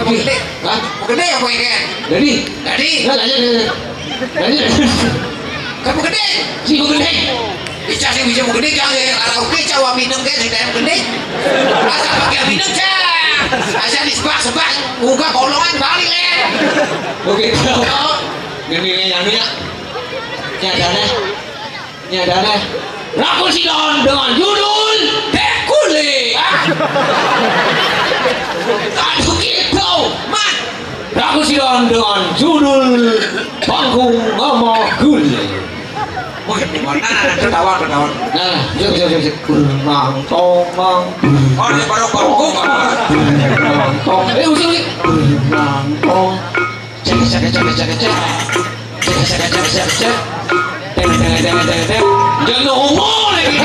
Mau gede. Hah? Mau gede apa ini kan? Jadi? Tadi. Nggak aja. Kamu gede. Si mau gede. Bisa sih bisa mau gede jangan karaoke cawa minum kayak sedang gede. Asal pakai minum cah. Asal disebak-sebak buka kolongan balik le. Oke. Gini nyanyinya. Nyadane. Rakul Sidon dengan judul Dekule. Aduh gitu, man. Rakul Sidon dengan judul Panggung Ngomong Gule. Wah, mana ketawa. Nah, siap. Kurang tongong. Oh, ini baru panggung. Tong. Usul. Kurang tong. Cek. Jangan ngomong lagi.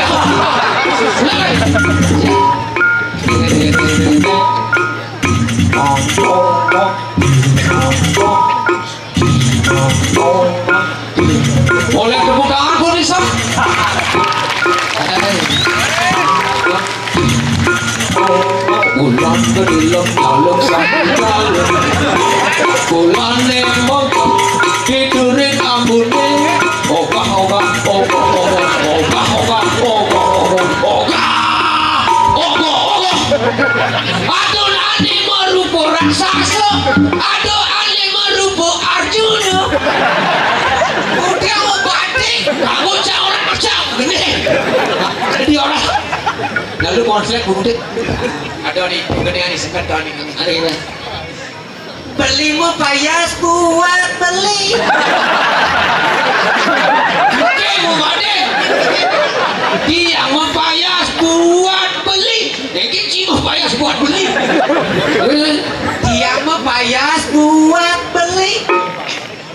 Boleh tepuk tangan pun bisa. Bulan berilang dalam sandal. Bulan nembong tidurin ambune. Ogah. Aduh ane merupa raksasa. Aduh ane merupa Arjuna. Udah mau batik. Kamu orang macam gini. Jadi orang. Lalu konflik budi. Ada nih, gede nih sekat nih. Ada ini. Beli mau payas buat beli. Oke, mau bade. Dia mau payas buat beli. Ini cuma payas buat beli. Dia mau payas buat beli.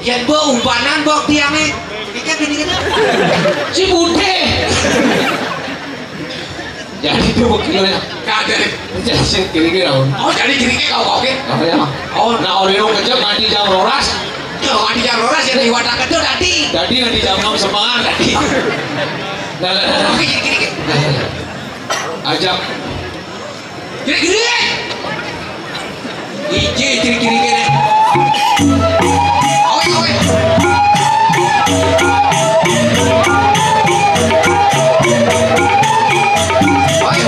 Yang bawa umpanan bawa tiangnya. Ikan gini. Si bude. Jadi itu buktinya. Kagak. Jadi kira-kira. Oh jadi gini kau oke. Apa ya? Oh, nah orang yang kecil mandi jam roras. Yo di jam roras yang di wadah kecil tadi. Jadi di jam 6 semangat tadi. Nah. Oke gini. Ajak. Gini. Ije gini. Oke. Ayo,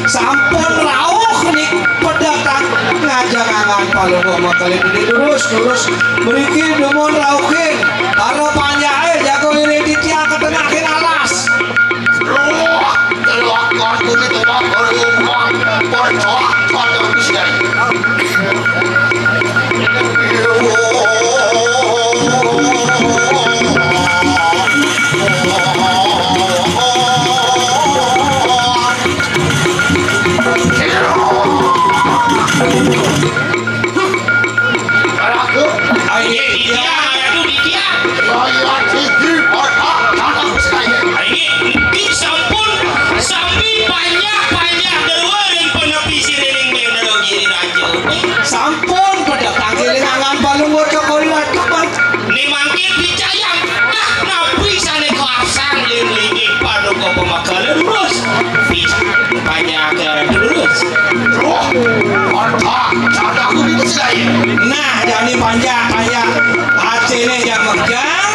Sampun rauh nih pedagang ngajangan palungguh makali terus beriki demun rauhin karo panjae jago ini ditiang ketengahin alas nah jadi panjang hasilnya yang megang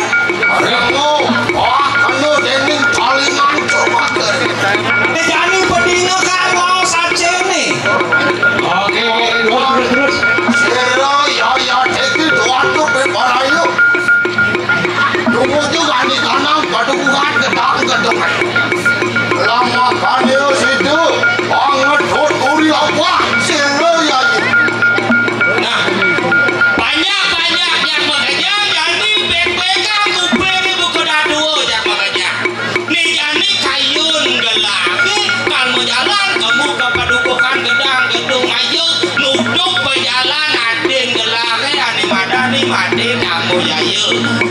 jadi pedingnya kalau saja nih oke terus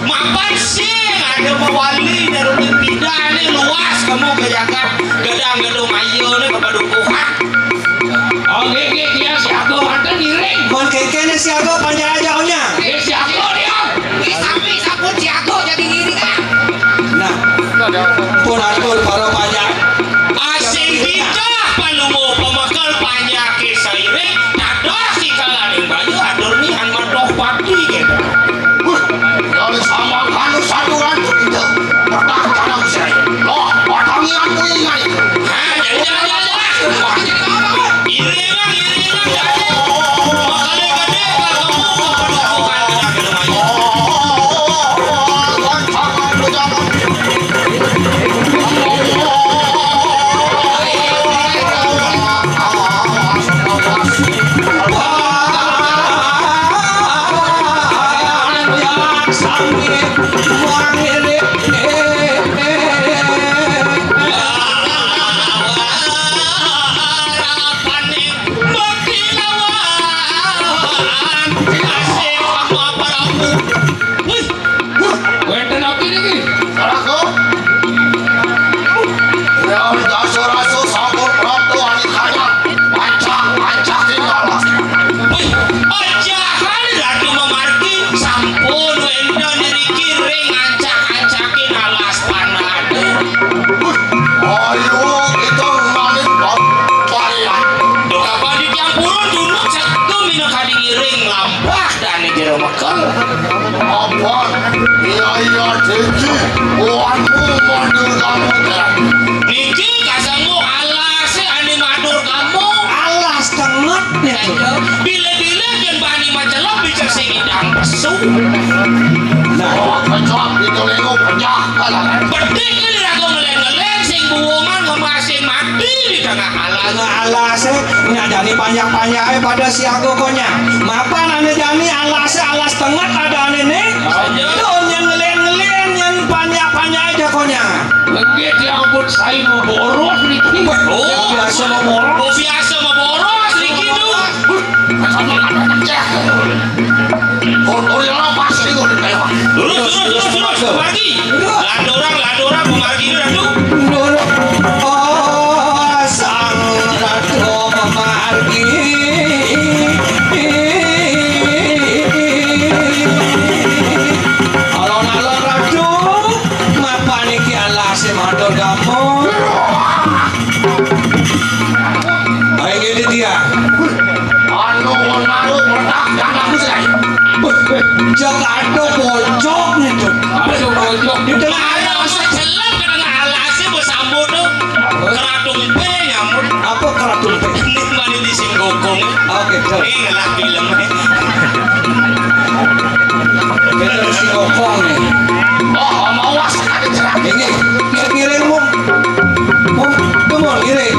mapan sih ada mawali dari pindah ini luas kamu ke Jakarta gedang-gedung ayo nih bapak dukuhan oke dia siapa mantan giring kon kekenya siapa panjang aja ohnya siapa dia tapi sabun siapa jadi gini kan nah pun atur para panjang asing bicah palungo pemakal panjang ke sairing tadah si kalaning baju atur nih anmar doh pati gitu sama kanu satuan itu pernah tanam saya loh potongnya aku ingat jadi ini bilang Dani makanya gede kamu kepedukukan Niki kasamu alas ane madur kamu alas tenget bila-bila kan bani majalah bisa singidang pesu nah kacau itu lego pecah kalah beding ini aku ngeleng-ngeleng sing buungan masih mati di tengah alas nyadani panjang-panjangnya pada siago konya mapan ane jani alas tenget ada ane nih tuh yang ngeleng-ngeleng yang panjang-panjang aja konya Lagi diampun saya mau boros Niki. Biasa mau boros Niki tuh. Kotor yang pasti kau ditembak. Terus pergi. Ladorang memargi ratu. Oh sang ratu memargi. Alon-alon ratu, mapa niki alas mador kamu. Baik ini dia. Anu meledak dan aku saya. Jakarta pojok nih tuh. Aduh bojok. Di tengah alas celap ke tengah alasnya bersambut tuh. Keratung pe nyamut. Apa keratung pe? Ini mani di singgokong. Oke, ini lah filmnya. Film singgokong nih. Oh mau sekali cerah. Ini kirim mau kirim.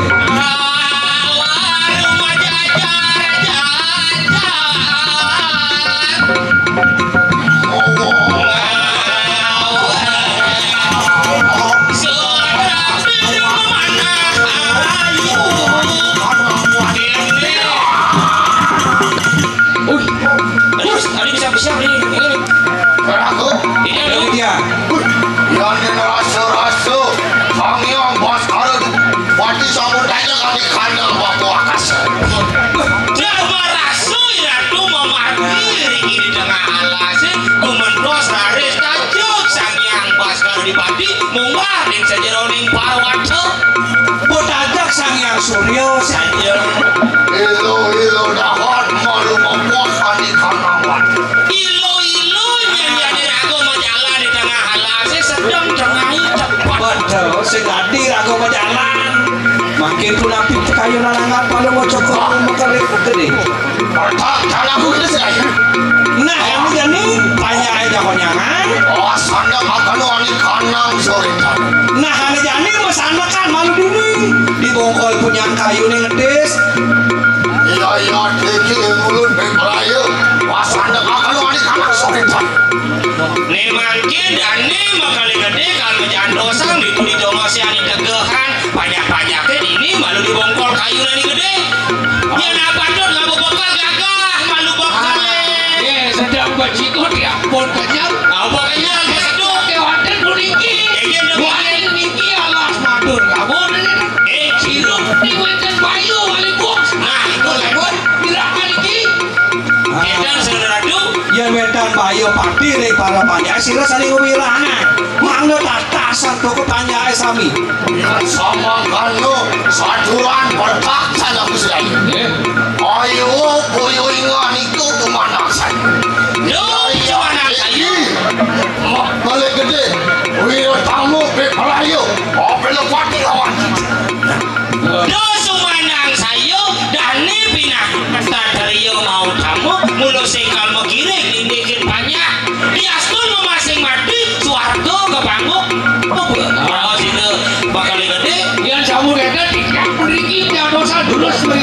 Siapa ini? Aku. Ini dia. Yang ini rasu. Kami yang bos karut. Wati sabun aja kami kandang waktu akas. Drama rasu ratu memarkir di tengah alas. Kumendos raris tajuk sang yang baskar di padi munggah ning sajeroning parwata. Botajak sang yang suryo saja. Ilo dahot malu membos di kandang. Ilo jadi ragu majalah di tengah alas sedang cengai cepat. Betul, segadi ragu majalah. Makin tu napi kayu narangan palu mau cokok mau kali gede. Kalau aku ini saya. Nah ini jadi banyak aja konyangan. Oh sana makan wani kandang sore. Nah ini jadi masana kan malu dini. Dibongkol punya kayu nih ngedis. Iya deki mulut berayu. Wasanda makan wani kandang sore. Nih makin dan nih makali gede kalau jandosang itu dijomosi ani tegehan banyak-banyaknya ini malu dibongkol kayu nih gede. Ya napa tuh nggak bongkol gagah malu bongkol. Sedang bajiko diampun kenyang. Apa kenyang aduh Kewaten kuniki. Waten niki alas madur kamu. Ciluk Diweten bayu wali bos. nah itu lewat Gerakan iki. edan saudara tuh ya medan bayo pati nih para panjang sira saling wirana mangga tatasan tuh ke panjang sami Sama kanu saduran berkah sana kusai. Ayo boyo ingan itu kemana saya. yo mana kayu Balik gede. Wiro tamu bepalayo. Apa lepas lawan. do sumanang sayo dan ini pinah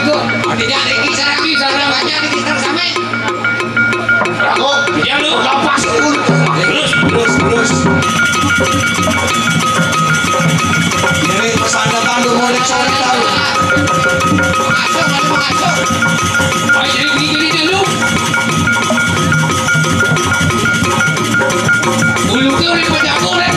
bagus. Tidak lagi sana banyak di kita sampai. Aku Ya lu. lepas dulu. Terus. Ini pesan datang lu mau sore tahu. Masuk. Ayo jadi dulu. Bulu ke udah pada aku deh.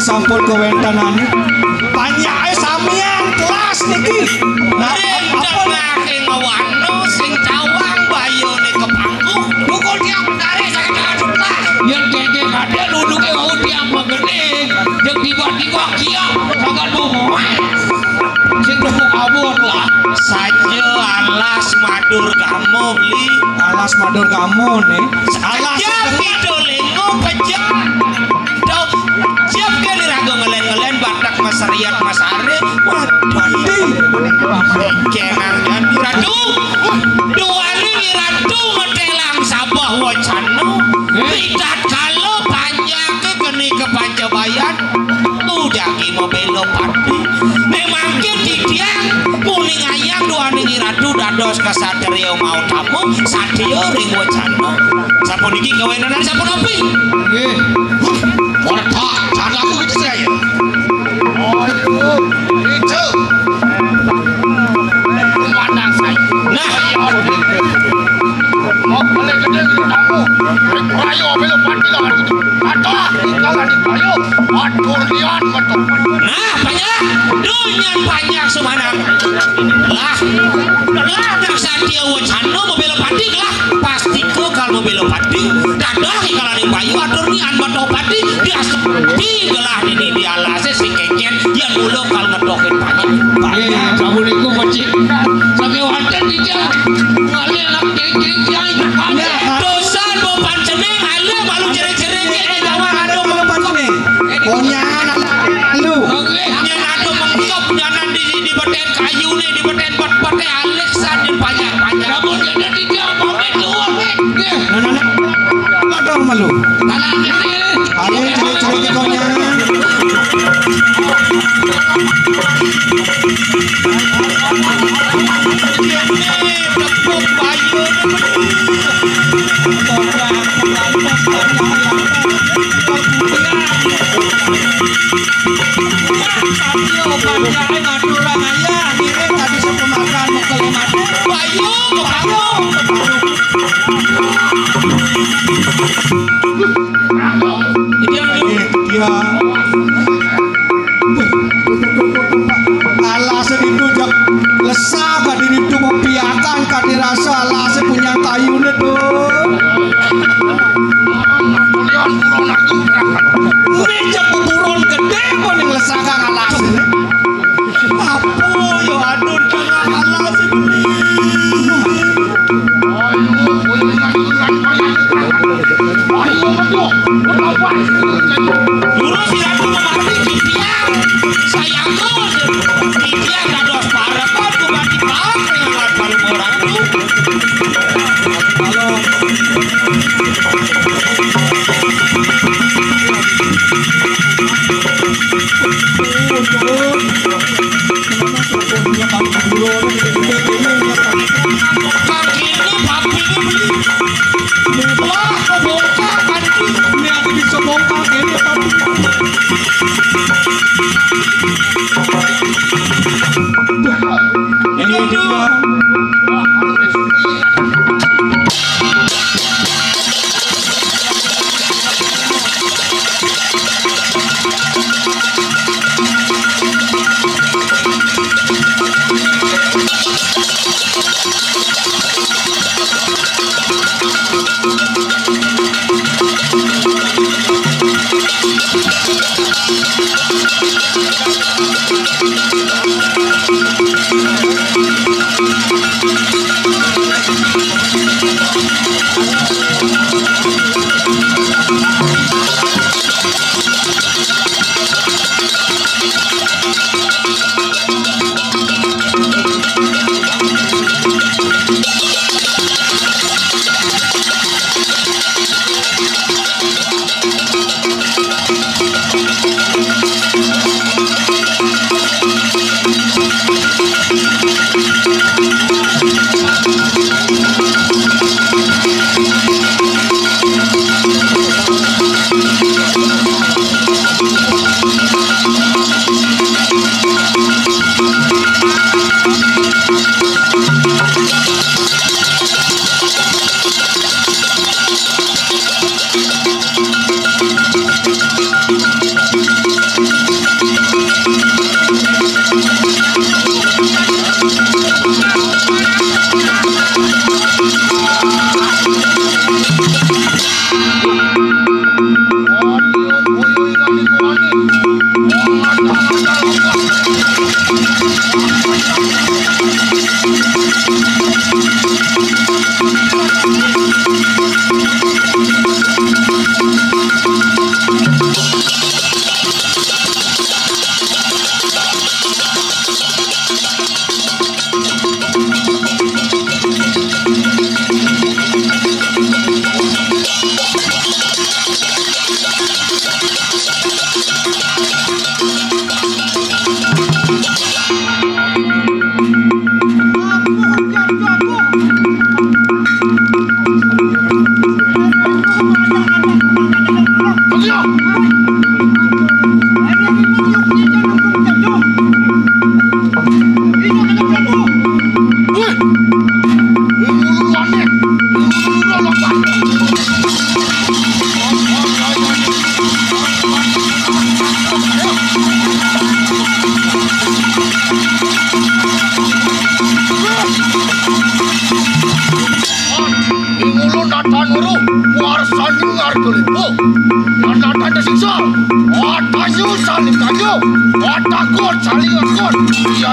sampun kewentenan panyake samian kelas niki. Nah, apa nake ngawano sing cawang bayone kepangku. Dukul dia mendare saking aduk lah. Yen keke kadhe nuduke wau tiang mengening. Jeung tiba-tiba kiam saged bohong. Sing dukuk abot lah. Saja alas madur kamu beli. Alas madur kamu nih. Alas pidolengo pejak. Siap ke dirago ngelen-ngelen batak mas Riat mas Are. Waduh. Kenang jadi ratu. Dua ini ratu metelang sabah wacana. Tidak kalau panjang ke keni ke Pancabayan. Udah ki mau belok pati. Memang ke didiang. Kuning ayam dua ini ratu dados kesatria mau tamu. Sadio ring wacana. Sapuniki gaweanan sapun opi. Nggih. Ora tak, jangan aku gitu saya. Aduh, itu. Memandang saya. Nah, mau balik gede kamu. Ayo belok pati kan. Ada tinggalan di kayu. Atur lian betul. nah banyak dunia banyak semanang. Lah Sadio wacana mau belok pati lah. Pasti kau kalau belok pati. Dadah kalau di bayu atur nian betul pati. Dia seperti gelah ini di alasnya si keken. Dia mulu kalau ngedokin banyak. Assalamualaikum Pakcik. Sampai wanten di dia. Ngalih nak kering-kering dia itu ada. Dosan mau panceneng ada malu cereng-cereng ini jawa ada mau panceneng. Pokoknya anak lu. Yang ada mengkop jangan di beten kayu nih di beten bot-botnya Alexan dan banyak-banyak. Namun dia di dia pakai luar weh. Nggak dong malu. Tanah ini. Ayo cari-cari ke pokoknya. Dia alasan itu jak lesah kadir itu mempiakan kadir rasa alasan punya kayu tuh. Lian buron aku berangkat. Meja buron gede pun yang lesah kang alasan. Apa yo aduh kang alasan beli. Ayo, Dulu si Ratu memati Kitiang. Sayang kau Kitiang gak dos parah kan gue mati parah dengan paling orang tuh. Kaki ini papi ini beli. Wah kebongkar kan Ini aku bisa bongkar ini tapi ini dia. saling ulun natan uru warsaning argelipo natan desiksa atanyu saling kanyu atakut saling akut iya